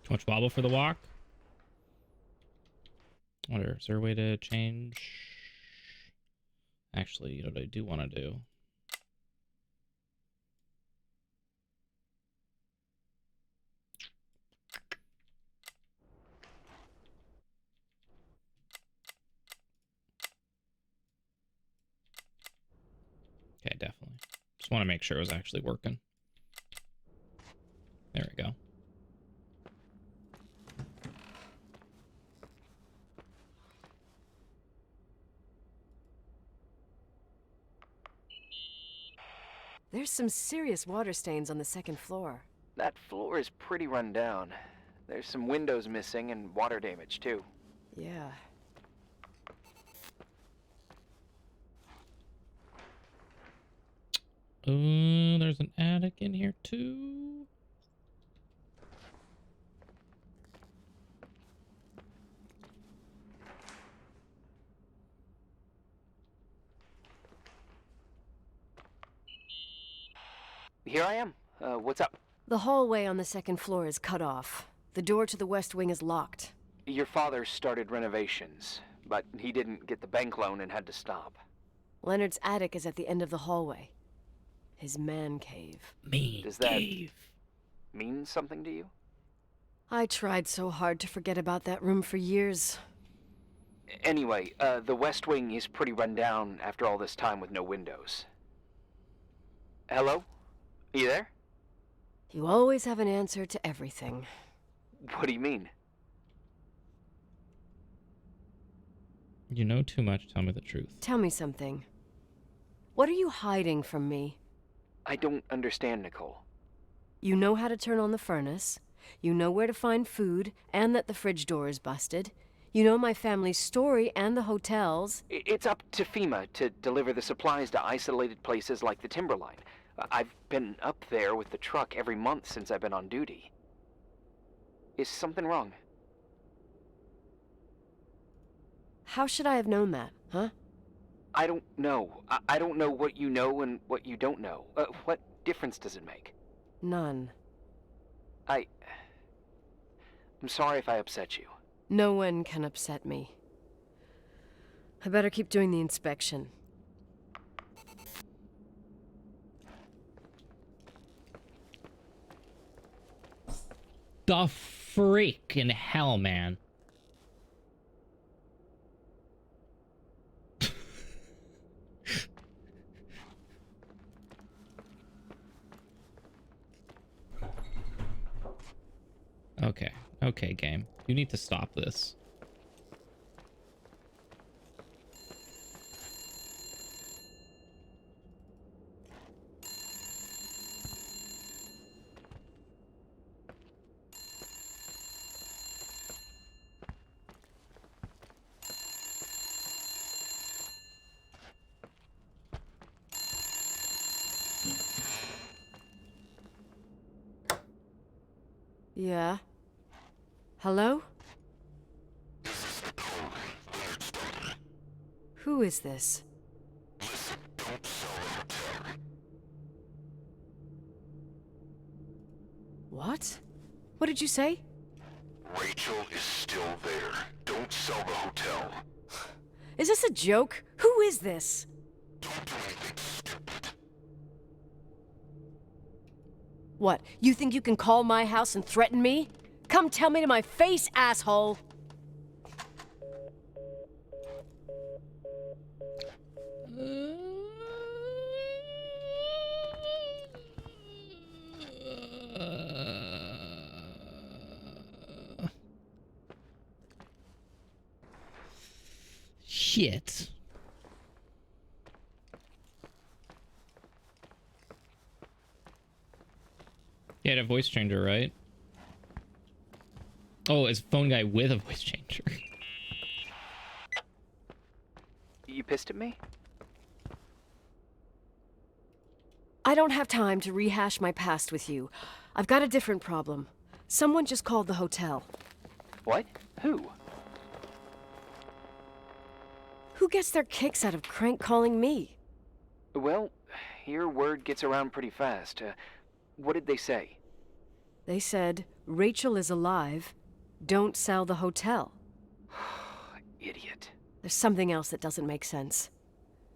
Too much wobble for the walk? I wonder, is there a way to change? Actually, you know what I do want to do? Okay, definitely. Just want to make sure it was actually working. There we go. There's some serious water stains on the second floor. That floor is pretty run down. There's some windows missing and water damage, too. Yeah. There's an attic in here, too. here I am. What's up? The hallway on the second floor is cut off. The door to the west wing is locked. Your father started renovations, but he didn't get the bank loan and had to stop. Leonard's attic is at the end of the hallway. His man cave. Does that mean something to you? I tried so hard to forget about that room for years. Anyway, the west wing is pretty run down after all this time with no windows. Hello? You there? You always have an answer to everything. What do you mean? You know too much. Tell me the truth. Tell me something. What are you hiding from me? I don't understand, Nicole. You know how to turn on the furnace. You know where to find food, and that the fridge door is busted. You know my family's story and the hotel's. It's up to FEMA to deliver the supplies to isolated places like the Timberline. I've been up there with the truck every month since I've been on duty. Is something wrong? How should I have known that, huh? I don't know. I don't know what you know and what you don't know. What difference does it make? None. I'm sorry if I upset you. No one can upset me. I better keep doing the inspection. The freak in hell, man. Okay. Okay, game. You need to stop this. Yeah? Hello? Who is this? What? What did you say? Rachel is still there. Don't sell the hotel. Is this a joke? Who is this? Don't do anything stupid. What, you think you can call my house and threaten me? Come tell me to my face, asshole! Shit. He had a voice changer, right? Oh, it's a phone guy with a voice changer. You pissed at me? I don't have time to rehash my past with you. I've got a different problem. Someone just called the hotel. What? Who? Who gets their kicks out of crank calling me? Well, your word gets around pretty fast. What did they say? They said, Rachel is alive. Don't sell the hotel. Idiot. There's something else that doesn't make sense.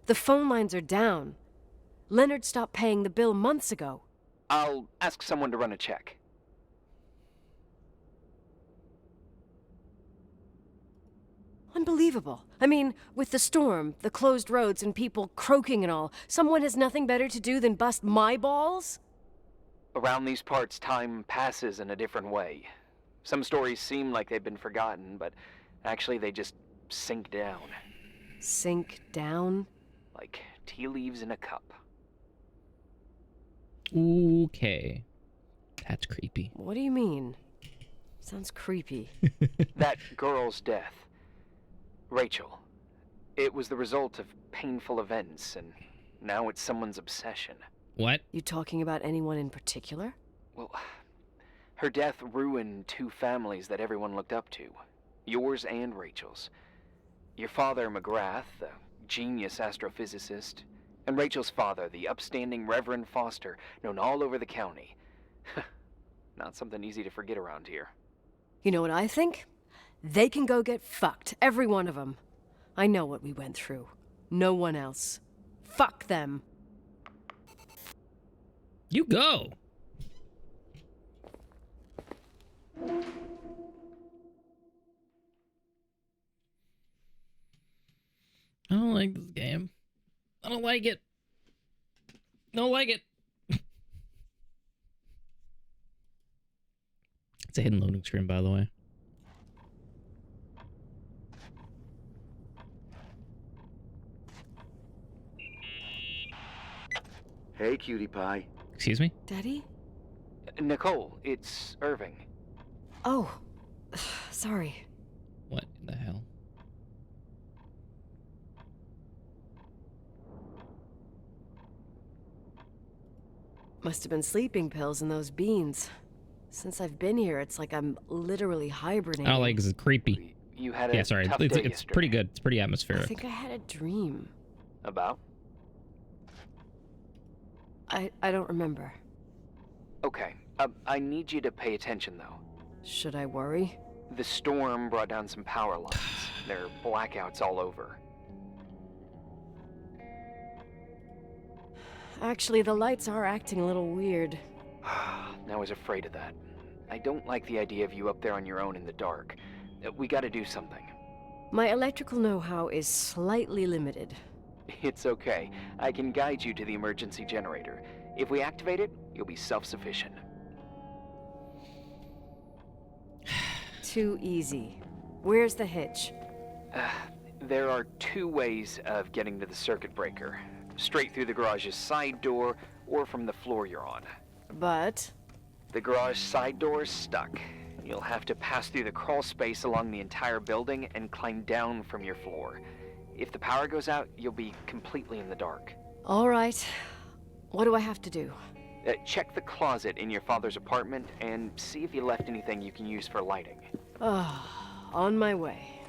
The phone lines are down. Leonard stopped paying the bill months ago. I'll ask someone to run a check. Unbelievable. I mean, with the storm, the closed roads, and people croaking and all, someone has nothing better to do than bust my balls? Around these parts, time passes in a different way. Some stories seem like they've been forgotten, but actually they just sink down. Sink down? Like tea leaves in a cup. Okay. That's creepy. What do you mean? Sounds creepy. That girl's death. Rachel. It was the result of painful events, and now it's someone's obsession. What? You talking about anyone in particular? Well, her death ruined two families that everyone looked up to. Yours and Rachel's. Your father, McGrath, a genius astrophysicist, And Rachel's father, the upstanding Reverend Foster, known all over the county. Not something easy to forget around here. You know what I think? They can go get fucked, every one of them. I know what we went through. No one else. Fuck them. You go. I don't like this game. I don't like it. Don't like it. It's a hidden loading screen, by the way. Hey, cutie pie. Excuse me? Daddy? Nicole, it's Irving. Oh, sorry. What in the hell? Must have been sleeping pills in those beans. Since I've been here, it's like I'm literally hibernating. I don't like this. It's creepy. You had a Yeah, sorry. tough It's day pretty yesterday. good. It's pretty I atmospheric. think I had a dream. About? I don't remember. Okay. I need you to pay attention, though. Should I worry? The storm brought down some power lines. There are blackouts all over. Actually, the lights are acting a little weird. I was afraid of that. I don't like the idea of you up there on your own in the dark. We gotta do something. My electrical know-how is slightly limited. It's okay. I can guide you to the emergency generator. If we activate it, you'll be self-sufficient. Too easy. Where's the hitch? There are two ways of getting to the circuit breaker. Straight through the garage's side door, or from the floor you're on. But... The garage side door is stuck. You'll have to pass through the crawl space along the entire building and climb down from your floor. If the power goes out, you'll be completely in the dark. all right. What do I have to do? Check the closet in your father's apartment and see if you left anything you can use for lighting. On my way.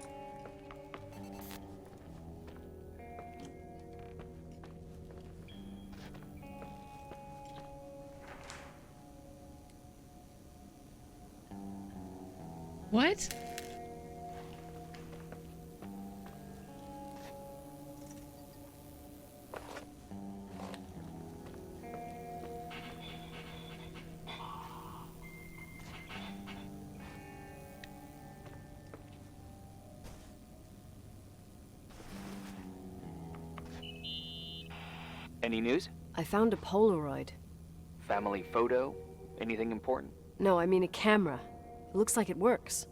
What? Any news? I found a Polaroid. Family photo? Anything important? No, I mean a camera. It looks like it works.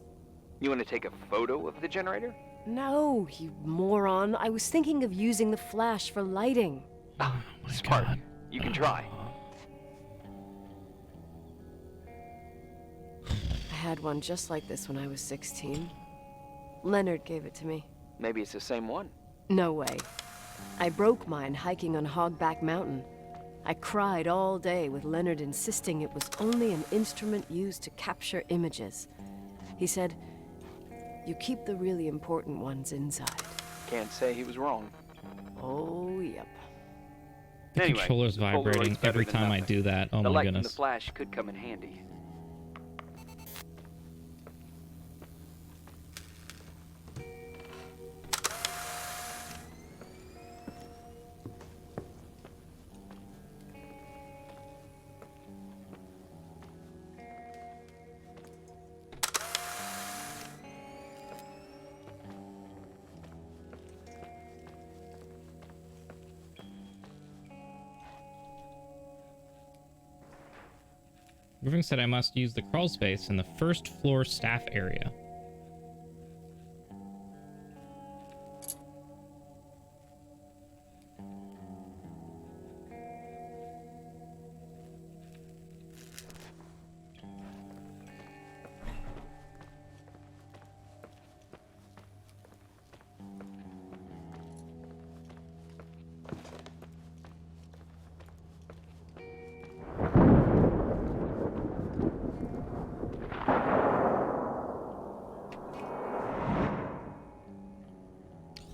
You want to take a photo of the generator? No, you moron. I was thinking of using the flash for lighting. Oh, my smart. God. You can try. I had one just like this when I was 16. Leonard gave it to me. Maybe it's the same one. No way. I broke mine hiking on Hogback Mountain. I cried all day with Leonard insisting it was only an instrument used to capture images. He said, "You keep the really important ones inside." Can't say he was wrong. Oh, yep. The Anyway, controller's the Polaroid's vibrating better every than time I nothing. do that. Oh The my light from goodness. the flash could come in handy. Irving said I must use the crawl space in the first floor staff area.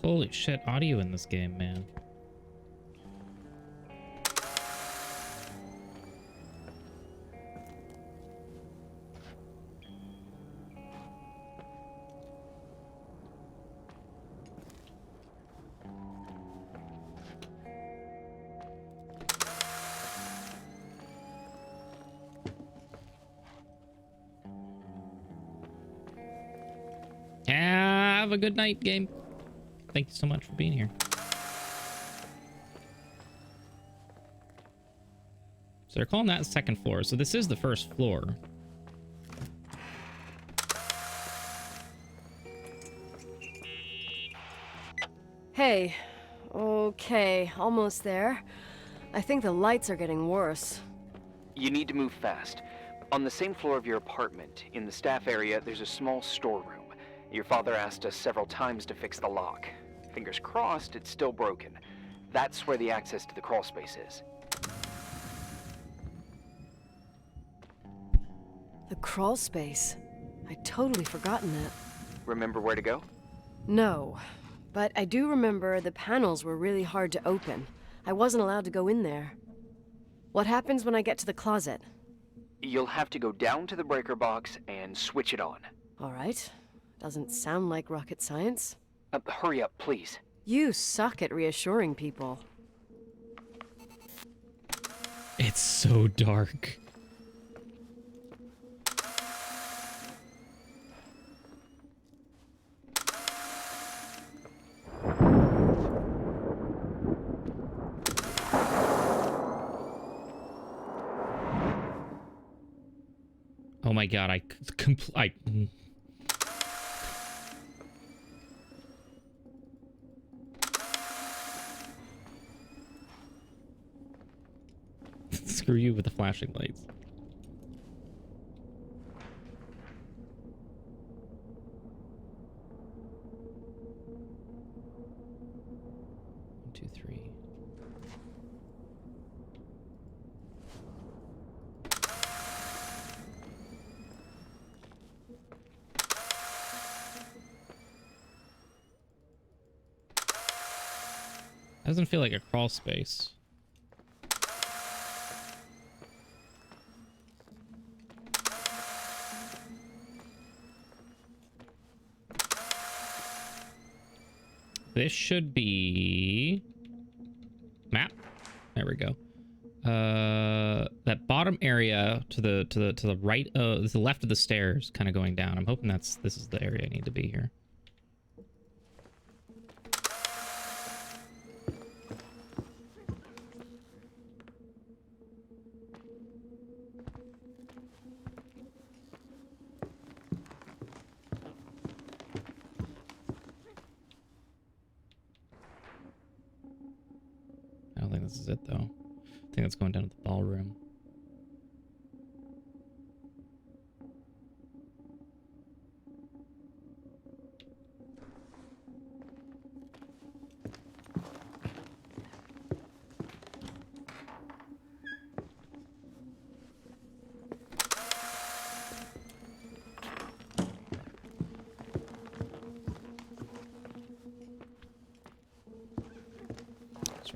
Holy shit, audio in this game, man. have a good night, game. Thank you so much for being here. So they're calling that second floor. So this is the first floor. Hey. Okay, almost there. I think the lights are getting worse. You need to move fast. On the same floor of your apartment, in the staff area, there's a small storeroom. Your father asked us several times to fix the lock. Fingers crossed, it's still broken. That's where the access to the crawl space is. The crawl space. I'd totally forgotten that. Remember where to go? No, but I do remember the panels were really hard to open. I wasn't allowed to go in there. What happens when I get to the closet? You'll have to go down to the breaker box and switch it on. All right. Doesn't sound like rocket science. Hurry up, please. You suck at reassuring people. It's so dark. Oh my god, Screw you with the flashing lights. One, two, three. Doesn't feel like a crawl space. This should be map. There we go. That bottom area to the right, to the left of the stairs, kind of going down. I'm hoping this is the area I need to be here. I don't think this is it, though. I think it's going down to the ballroom.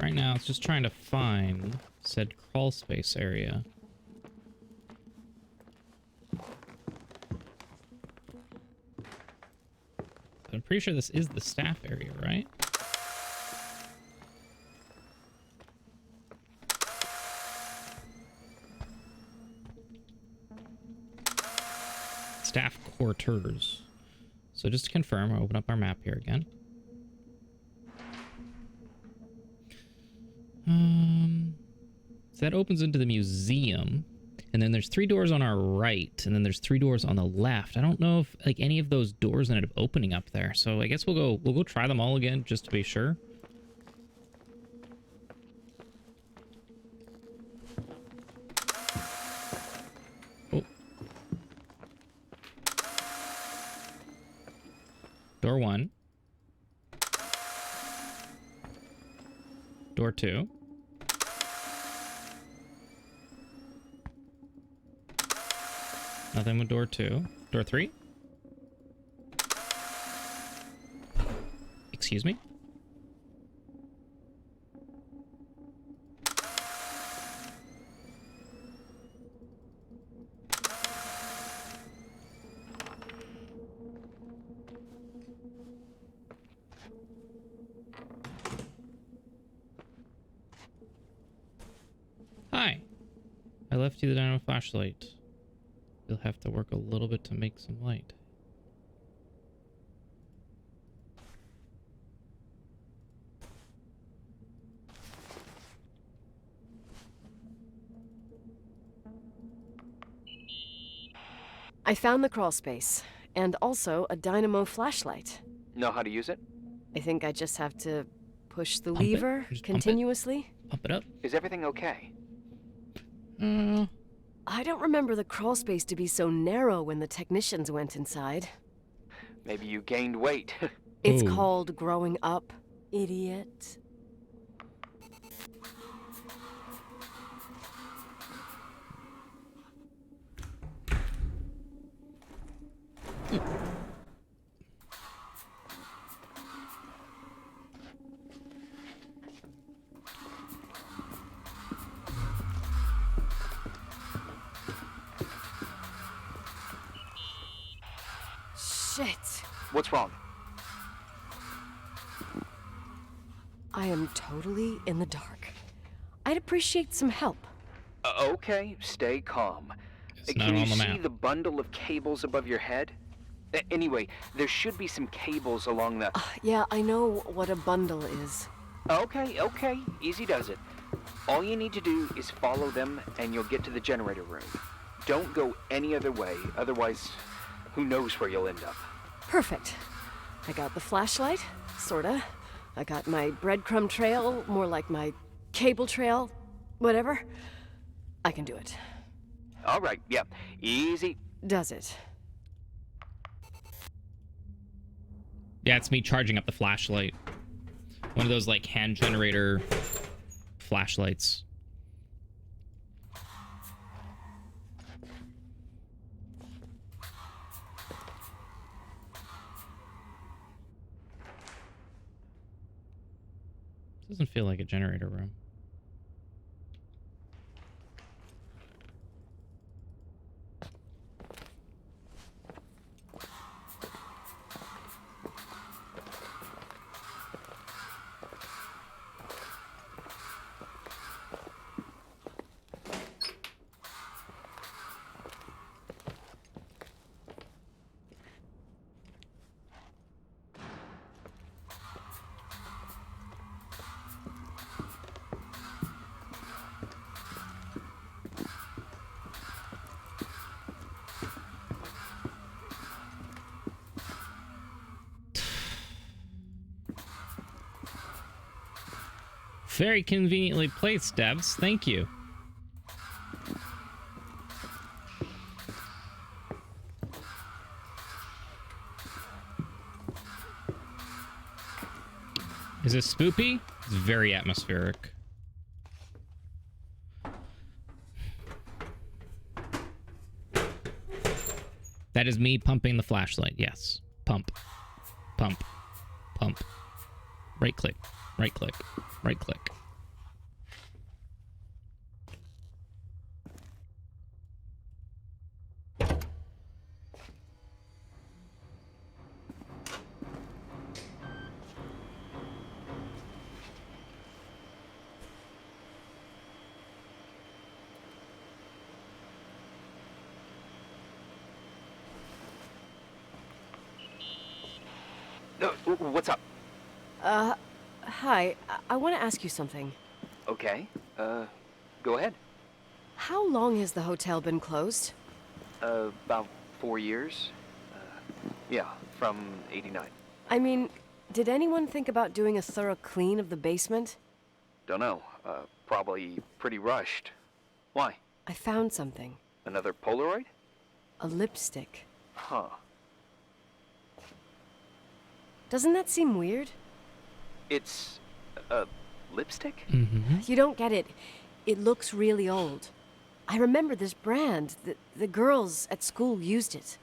Right now, it's just trying to find said crawl space area. I'm pretty sure this is the staff area, right? Staff quarters. So just to confirm, I'll open up our map here again. So that opens into the museum, and then there's 3 doors on our right, and then there's 3 doors on the left. I don't know if like any of those doors ended up opening up there, so I guess we'll go try them all again just to be sure. Oh. Door 1. Door 2. Nothing with door 2. Door 3? Excuse me? Hi. I left you the dynamo flashlight. You'll have to work a little bit to make some light. I found the crawl space, and also a dynamo flashlight. Know how to use it? I think I just have to push the Pump it. lever Just pump it. continuously. Pump it up. Is everything okay? I don't remember the crawl space to be so narrow when the technicians went inside. Maybe you gained weight. It's Ooh. called growing up, idiot. Shit. What's wrong? I am totally in the dark. I'd appreciate some help. Okay, stay calm. It's not Can you on the see map. the bundle of cables above your head? Anyway, there should be some cables along the... Yeah, I know what a bundle is. Okay, easy does it. All you need to do is follow them and you'll get to the generator room. Don't go any other way, otherwise, who knows where you'll end up. Perfect. I got the flashlight, sorta. I got my breadcrumb trail, more like my cable trail, whatever. I can do it. All right, yeah, easy. Does it? Yeah, it's me charging up the flashlight. One of those like hand generator flashlights. Doesn't feel like a generator room. Very conveniently placed, Devs. Thank you. Is this spoopy? It's very atmospheric. That is me pumping the flashlight. Yes. Pump. Pump. Pump. Right click. Right click. Right click. What's up? Hi. I want to ask you something. Okay, go ahead. How long has the hotel been closed? About 4 years. Yeah, from 89. I mean, did anyone think about doing a thorough clean of the basement? Don't know. Probably pretty rushed. Why? I found something. Another Polaroid? A lipstick. Huh. Doesn't that seem weird? It's a lipstick? Mm-hmm. You don't get it. It looks really old. I remember this brand. The girls at school used it.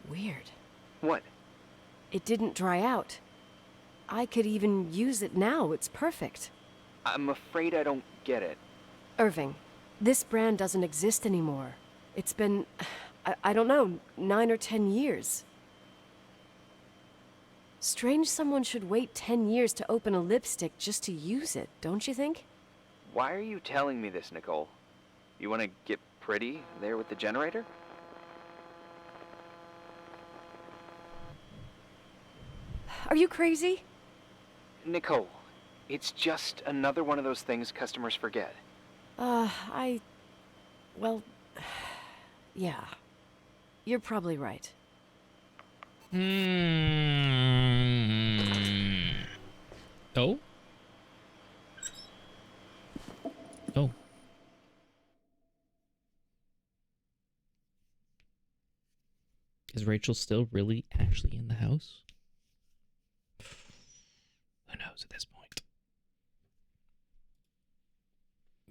Weird. What? It didn't dry out. I could even use it now. It's perfect. I'm afraid I don't get it. Irving, this brand doesn't exist anymore. It's been, I don't know, 9 or 10 years. Strange someone should wait 10 years to open a lipstick just to use it, don't you think? Why are you telling me this, Nicole? You want to get pretty there with the generator? Are you crazy? Nicole, it's just another one of those things customers forget. Well, yeah. You're probably right. Oh? Oh. Is Rachel still really actually in the house? Who knows at this point?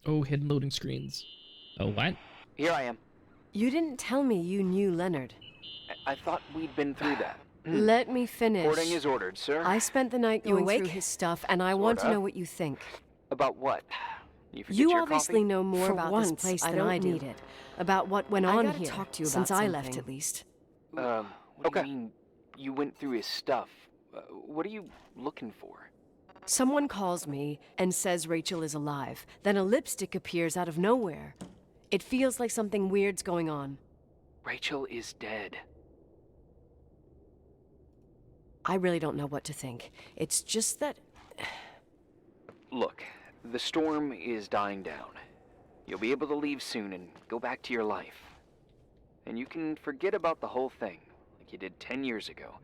Oh, hidden loading screens. Oh, what? Here I am. You didn't tell me you knew Leonard. I thought we'd been through that. Let me finish. Boarding is ordered, sir. I spent the night going through his stuff, and I want to Sorta. know what you think. About what? You forget You your obviously coffee? know more For about once, this place I than don't I do. need it. About what went I on gotta here talk to you since about I left, something. at least. What Okay. do you mean you went through his stuff? What are you looking for? Someone calls me and says Rachel is alive. Then a lipstick appears out of nowhere. It feels like something weird's going on. Rachel is dead. I really don't know what to think. It's just that... Look, the storm is dying down. You'll be able to leave soon and go back to your life. And you can forget about the whole thing, like you did 10 years ago.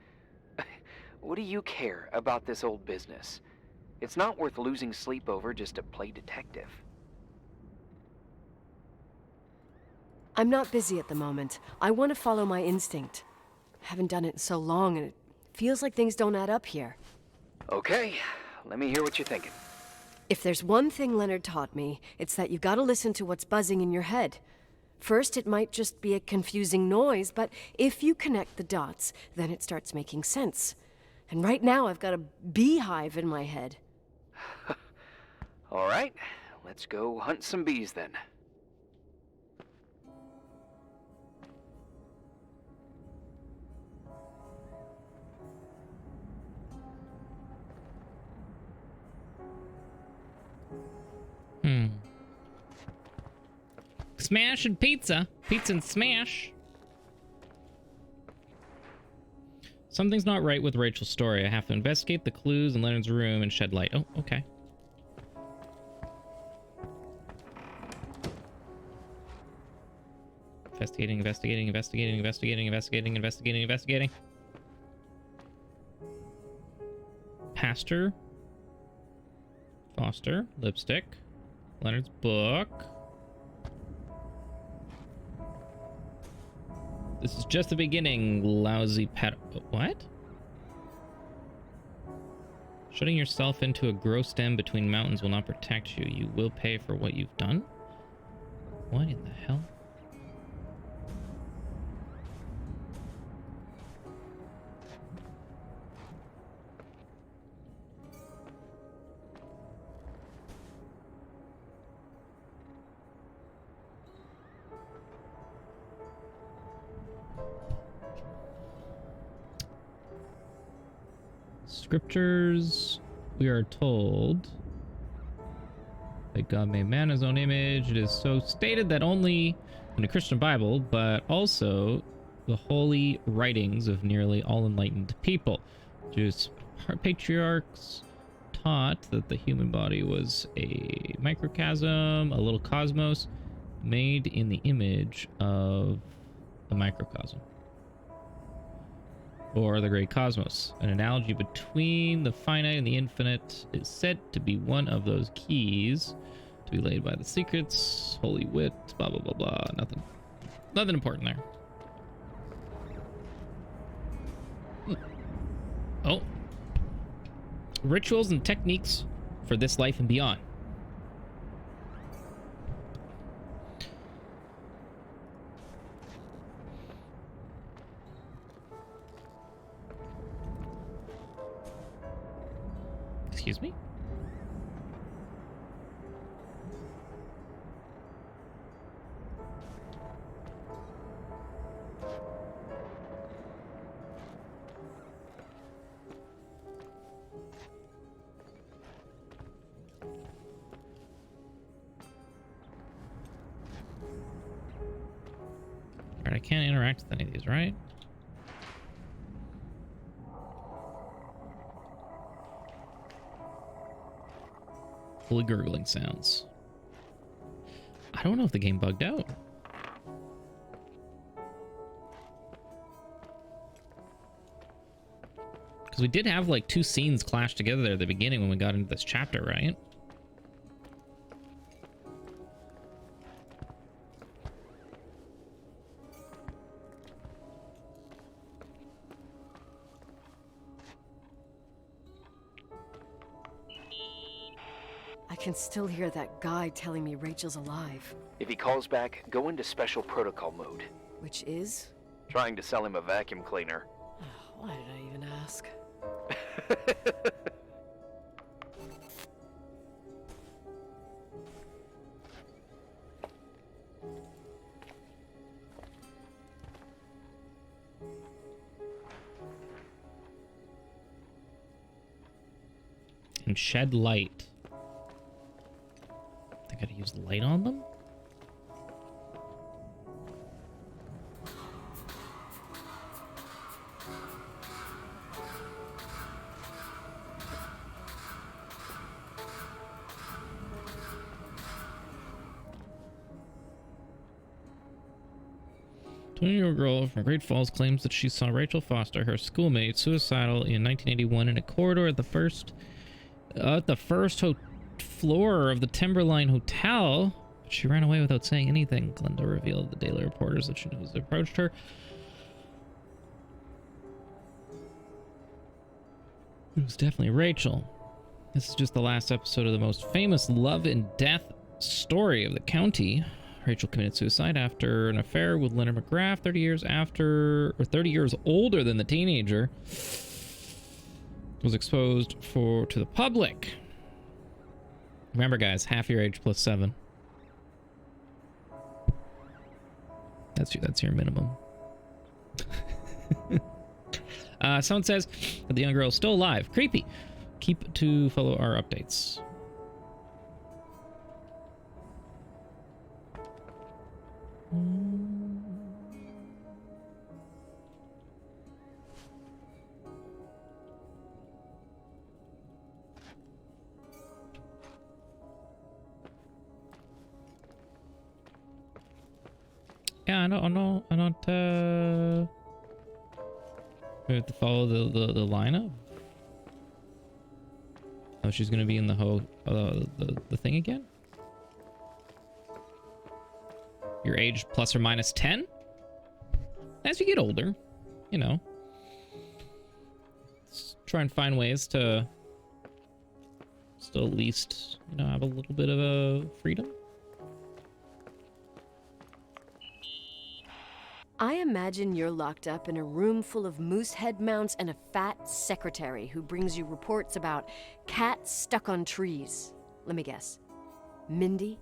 What do you care about this old business? It's not worth losing sleep over just to play detective. I'm not busy at the moment. I want to follow my instinct. Haven't done it in so long, and it feels like things don't add up here. Okay, let me hear what you're thinking. If there's one thing Leonard taught me, it's that you gotta listen to what's buzzing in your head. First, it might just be a confusing noise, but if you connect the dots, then it starts making sense. And right now, I've got a beehive in my head. All right, let's go hunt some bees then. Smash and pizza. Pizza and smash. Something's not right with Rachel's story. I have to investigate the clues in Leonard's room and shed light. Oh, okay. Investigating, investigating, investigating, investigating, investigating, investigating, investigating. Pastor. Foster. Lipstick. Leonard's book. This is just the beginning, lousy pet. What? Shutting yourself into a gross den between mountains will not protect you. You will pay for what you've done? What in the hell? Scriptures, we are told that God made man in his own image. It is so stated that only in the Christian Bible, but also the holy writings of nearly all enlightened people. Jewish patriarchs taught that the human body was a microcosm, a little cosmos, made in the image of a microcosm. Or the great cosmos. An analogy between the finite and the infinite is said to be one of those keys to be laid by the secrets, holy wit, blah, blah, blah, blah. Nothing important there. Oh. Rituals and techniques for this life and beyond. Excuse me? Alright, I can't interact with any of these, right? Fully gurgling sounds. I don't know if the game bugged out. Because we did have like 2 scenes clash together there at the beginning when we got into this chapter, right? I can still hear that guy telling me Rachel's alive. If he calls back, go into special protocol mode. Which is? Trying to sell him a vacuum cleaner. Why did I even ask? And shed light. I gotta use light on them? A 20-year-old girl from Great Falls claims that she saw Rachel Foster, her schoolmate, suicidal in 1981 in a corridor at the first floor of the Timberline Hotel. She ran away without saying anything. Glenda revealed to the Daily Reporters that she knows they approached her. It was definitely Rachel. This is just the last episode of the most famous love and death story of the county. Rachel committed suicide after an affair with Leonard McGrath 30 years older than the teenager was exposed to the public. Remember, guys, half your age plus 7. That's your minimum. Someone says that the young girl is still alive. Creepy. Keep to follow our updates. Yeah, I don't we have to follow the lineup. Oh, she's gonna be in the thing again? Your age plus or minus 10? As you get older, you know. Let's try and find ways to still at least, you know, have a little bit of a freedom. I imagine you're locked up in a room full of moose head mounts and a fat secretary who brings you reports about cats stuck on trees. Let me guess. Mindy?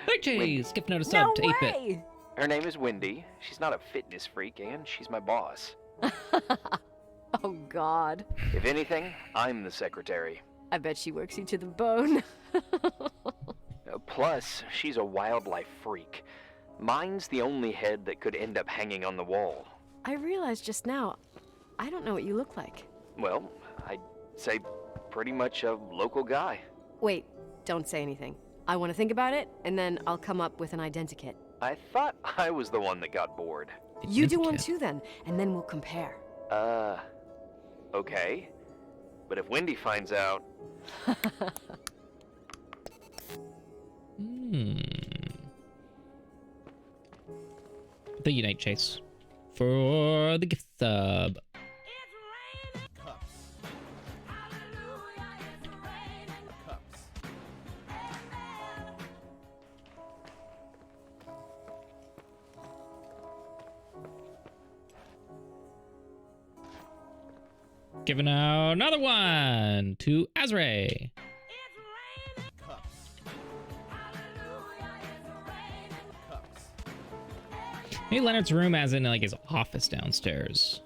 Hey, geez, skipping out a sub to 8-bit. Her name is Wendy. She's not a fitness freak, and she's my boss. Oh, God. If anything, I'm the secretary. I bet she works you to the bone. Plus, she's a wildlife freak. Mine's the only head that could end up hanging on the wall. I realized just now, I don't know what you look like. Well, I'd say pretty much a local guy. Wait, don't say anything. I want to think about it, and then I'll come up with an identikit. I thought I was the one that got bored. You do one too then, and then we'll compare. Okay. But if Wendy finds out... The Unite Chase for the gift sub. Giving out another one to Azrae. Maybe Leonard's room as in like his office downstairs.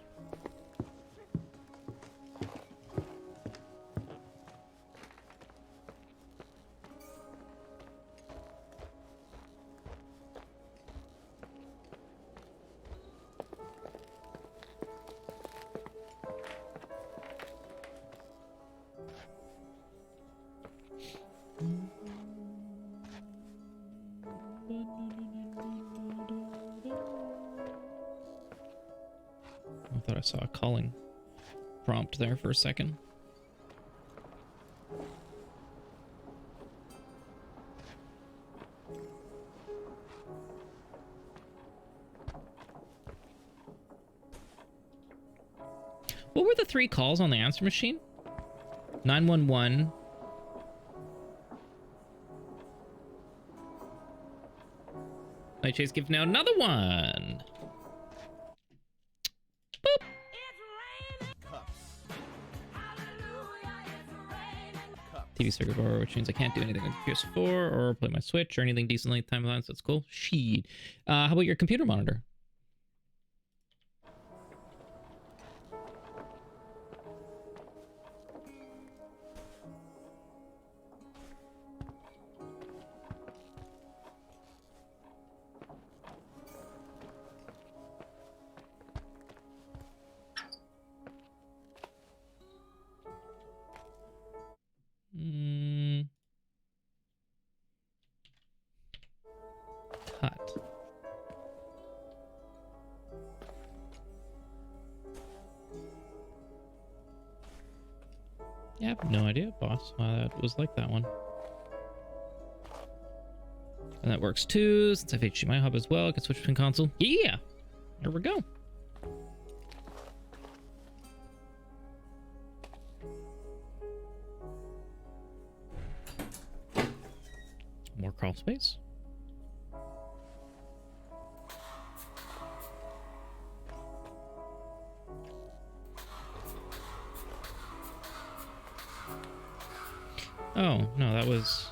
I thought I saw a calling prompt there for a second. What were the 3 calls on the answer machine? 911. Night Chase give now another one. Boop. TV circuit board, which means I can't do anything with PS4 or play my Switch or anything decently timeline, so that's cool. Sheet. How about your computer monitor? Cut. Yeah, I have no idea, boss, why that was like that one. And that works too, since I have HDMI hub as well. I can switch between console. Yeah! There we go. More crawl space. Oh, no, that was...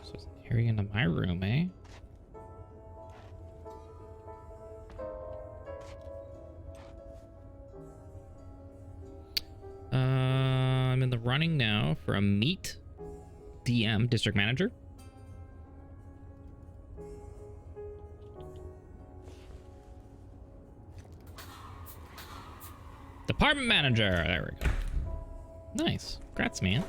So it's tearing into my room, eh? I'm in the running now for a meet DM, district manager. Department manager. There we go. Nice. Congrats, man.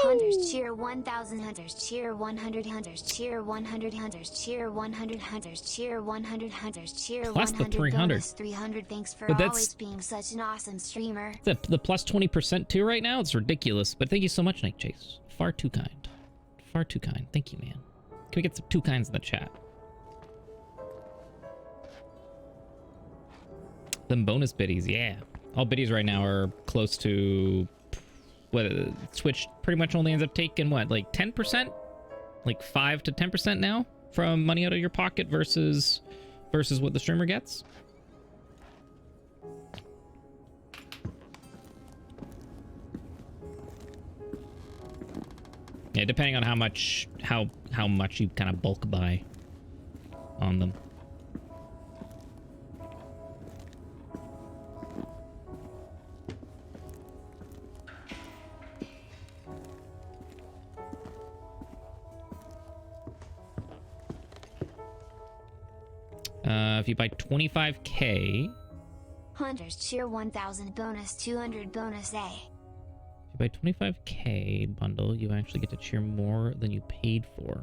Hunters cheer 1,000 hunters cheer 100 hunters cheer 100 hunters cheer 100 hunters cheer 100 hunters cheer Plus the 100 300. bonus 300. Thanks for But that's- always being such an awesome streamer. The plus 20% too right now? It's ridiculous. But thank you so much, Night Chase. Far too kind. Far too kind. Thank you, man. Can we get some 2 kinds in the chat? Them bonus biddies, yeah. All biddies right now are close to... What, Switch pretty much only ends up taking, what, like 10%? Like 5 to 10% now from money out of your pocket versus what the streamer gets? Yeah, depending on how much you kind of bulk buy on them. If you buy 25K... Hunters cheer 1000 bonus 200 bonus A. If you buy 25K bundle, you actually get to cheer more than you paid for.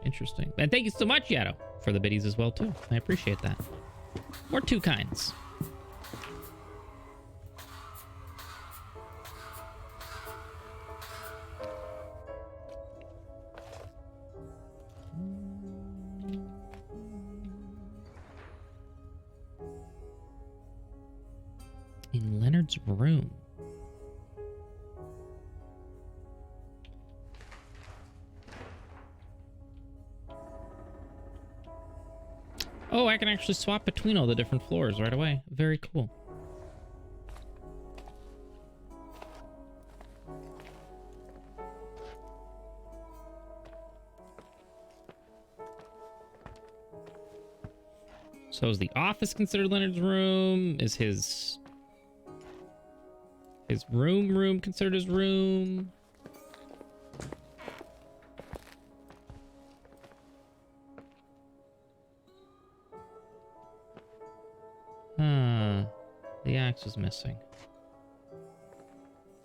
Interesting. And thank you so much, Yato, for the biddies as well, too. I appreciate that. Or two kinds. In Leonard's room. Oh, I can actually swap between all the different floors right away. Very cool. So is the office considered Leonard's room? Is his room considered his room? The axe was missing.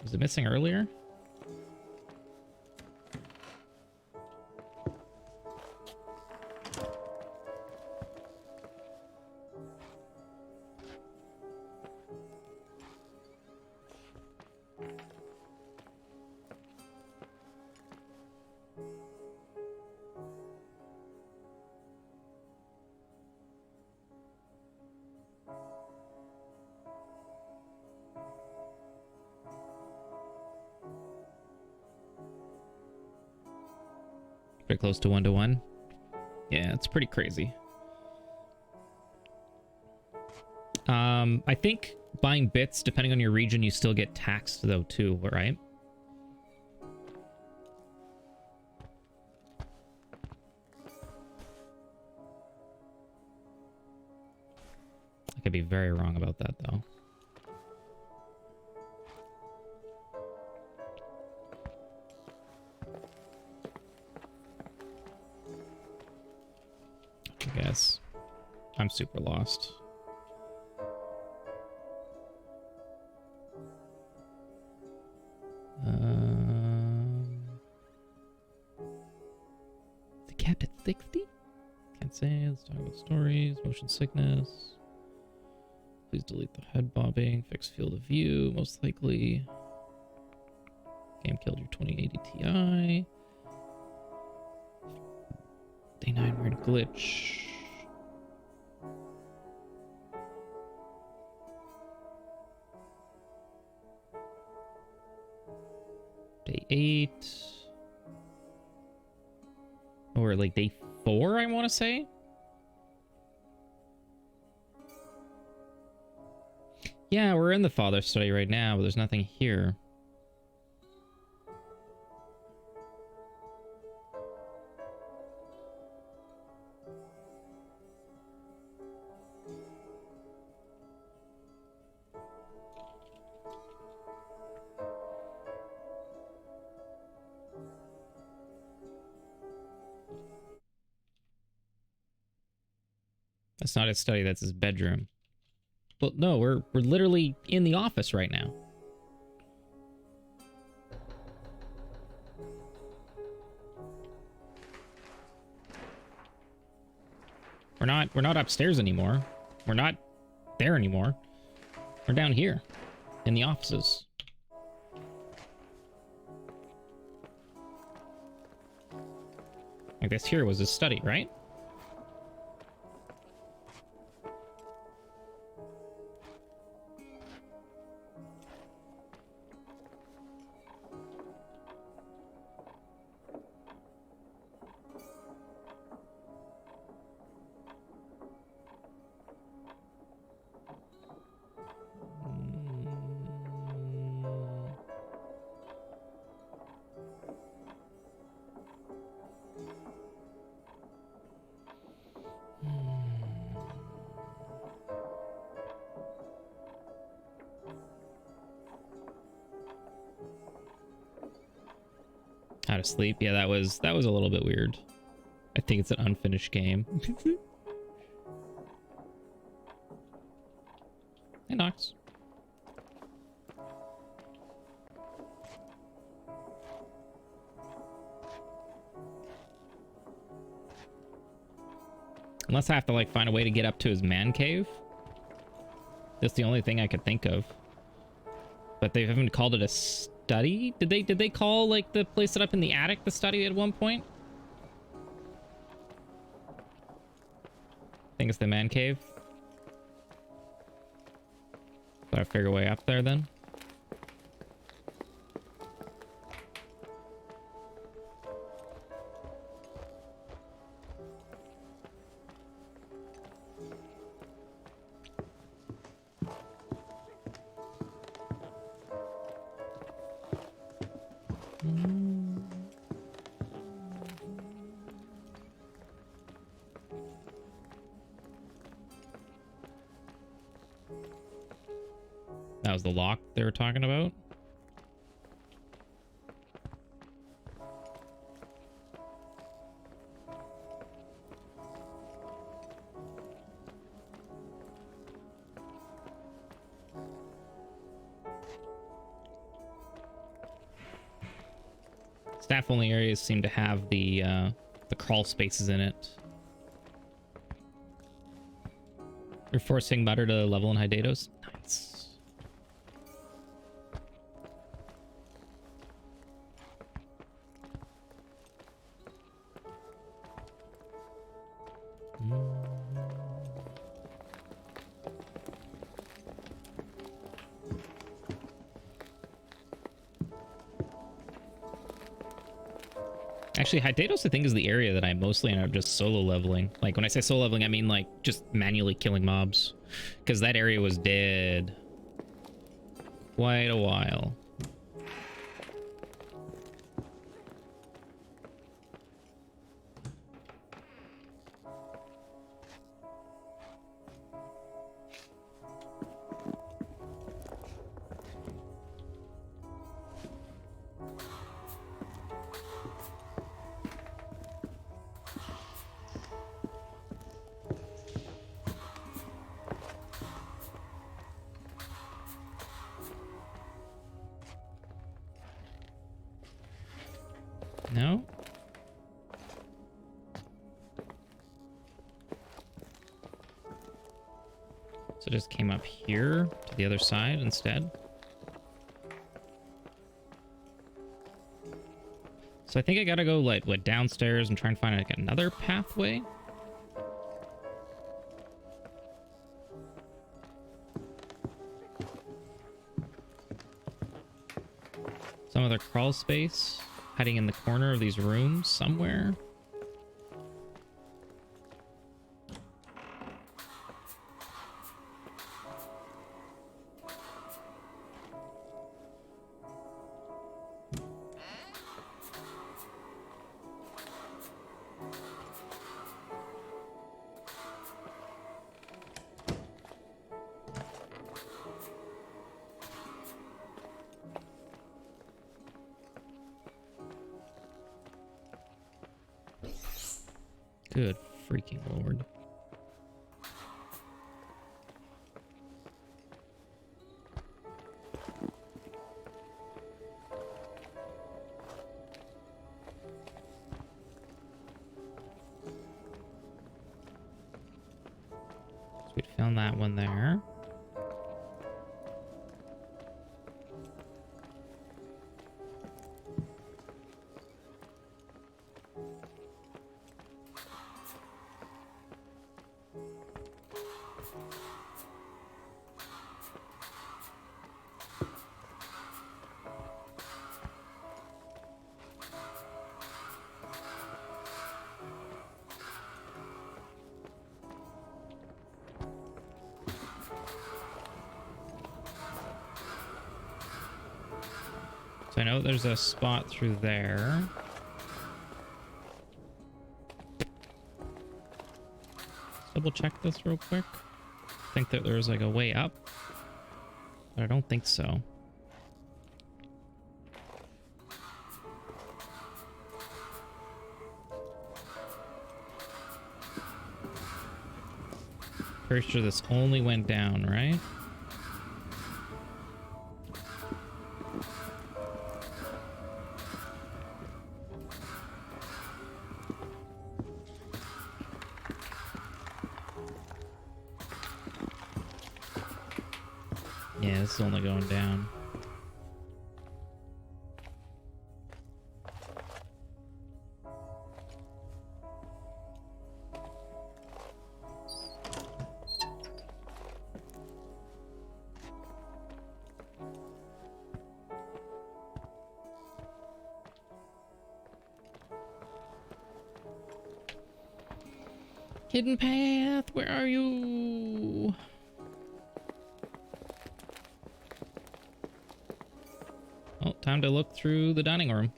Was it missing earlier? Pretty close to 1-to-1. Yeah, it's pretty crazy. I think buying bits, depending on your region, you still get taxed though too, right? I could be very wrong about that though. I guess. I'm super lost. The capped at 60? Can't say. Let's talk about stories. Motion sickness. Please delete the head bobbing. Fix field of view. Most likely. Game killed your 2080 Ti. Day 9 weird glitch. Day 8. Or like day 4, I want to say. Yeah, we're in the father study right now, but there's nothing here. That's not his study, that's his bedroom. Well, no, we're literally in the office right now. We're not upstairs anymore. We're not there anymore. We're down here in the offices. I guess here was his study, right? Out of sleep. Yeah, that was a little bit weird. I think it's an unfinished game. Hey, Nox. Unless I have to like find a way to get up to his man cave. That's the only thing I could think of. But they haven't called it a study? Did they call like the place set up in the attic the study at one point? I think it's the man cave. Gotta figure a way up there then. That was the lock they were talking about. Staff-only areas seem to have the crawl spaces in it. You're forcing Butter to level in Hydatos? Nice. Actually, Hydatos, I think, is the area that I mostly end up just solo leveling. Like, when I say solo leveling, I mean, like, just manually killing mobs. Because that area was dead quite a while. No? So it just came up here to the other side instead. So I think I gotta go like what, downstairs and try and find like another pathway. Some other crawl space hiding in the corner of these rooms somewhere. Good freaking lord. So we found that one there. So I know there's a spot through there. Let's double check this real quick. I think that there's like a way up, but I don't think so. Pretty sure this only went down, right? Yeah, this is only going down. Hidden path, where are you? Oh, time to look through the dining room.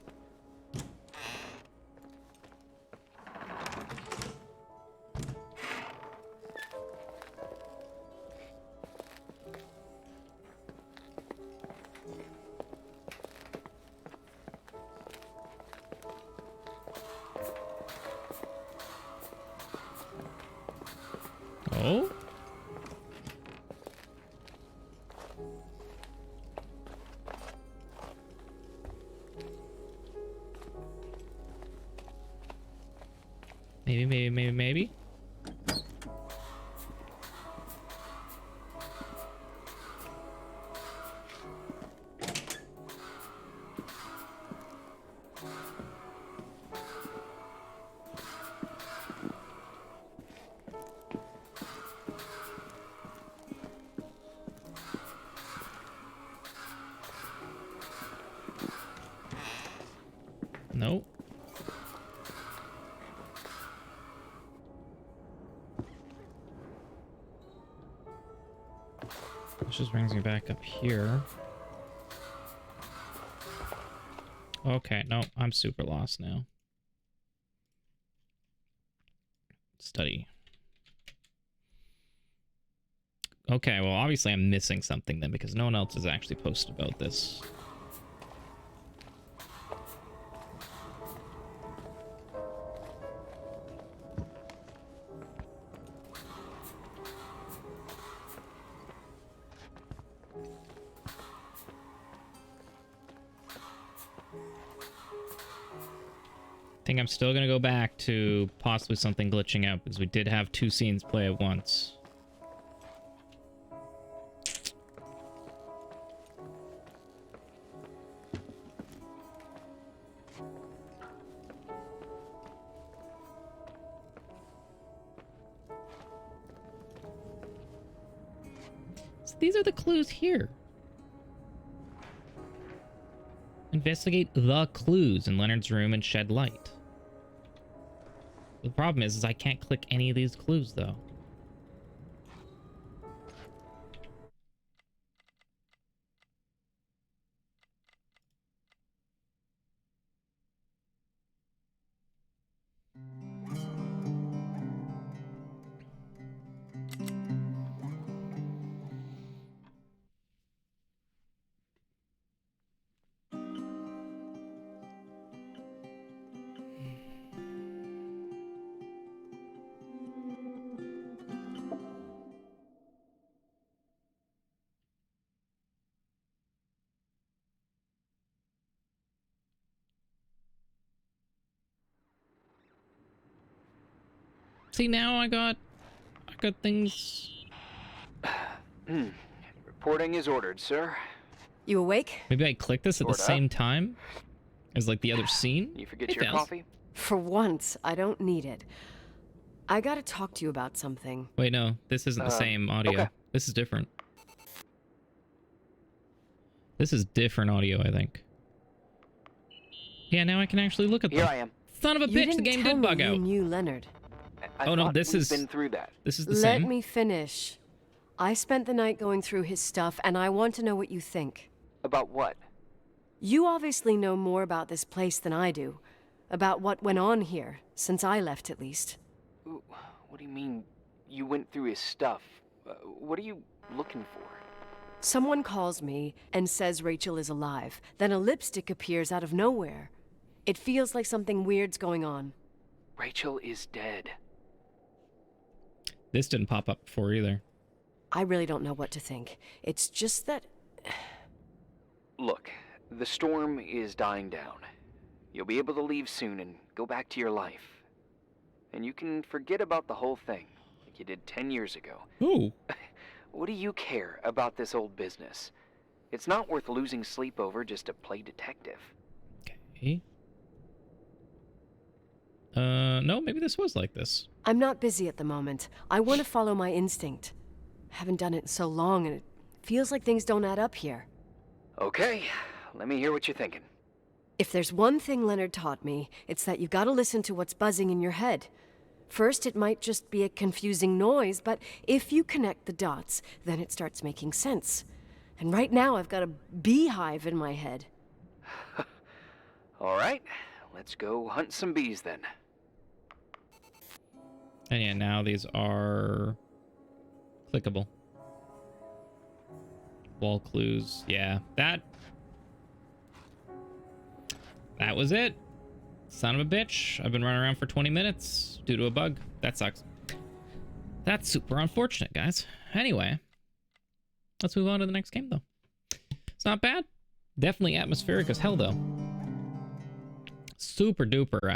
Oh? Maybe. Nope. This just brings me back up here. Okay, no, I'm super lost now. Study. Okay, well, obviously I'm missing something then because no one else has actually posted about this. I think I'm still gonna go back to possibly something glitching out because we did have two scenes play at once. So these are the clues here. Investigate the clues in Leonard's room and shed light. The problem is I can't click any of these clues, though. See, now I got things. Reporting is ordered, sir. You awake? Maybe I click this at the same time as like the other scene. You forget your coffee? For once, I don't need it. I gotta talk to you about something. Wait, no, this isn't the same audio. Okay. This is different. This is different audio, I think. Yeah, now I can actually look at them. Here I am. Son of a bitch, the game did bug out. You knew Leonard. Oh no, this is been through that. This is the same. Let me finish. I spent the night going through his stuff, and I want to know what you think. About what? You obviously know more about this place than I do. About what went on here, since I left at least. What do you mean, you went through his stuff? What are you looking for? Someone calls me and says Rachel is alive. Then a lipstick appears out of nowhere. It feels like something weird's going on. Rachel is dead. This didn't pop up before either. I really don't know what to think. It's just that... Look, the storm is dying down. You'll be able to leave soon and go back to your life. And you can forget about the whole thing, like you did 10 years ago. Ooh. What do you care about this old business? It's not worth losing sleep over just to play detective. Okay. No, maybe this was like this. I'm not busy at the moment. I want to follow my instinct. Haven't done it in so long, and it feels like things don't add up here. Okay, let me hear what you're thinking. If there's one thing Leonard taught me, it's that you gotta listen to what's buzzing in your head. First, it might just be a confusing noise, but if you connect the dots, then it starts making sense. And right now, I've got a beehive in my head. All right, let's go hunt some bees then. And yeah, now these are clickable. Wall clues. Yeah, that was it. Son of a bitch. I've been running around for 20 minutes due to a bug. That sucks. That's super unfortunate, guys. Anyway, let's move on to the next game, though. It's not bad. Definitely atmospheric as hell, though. Super duper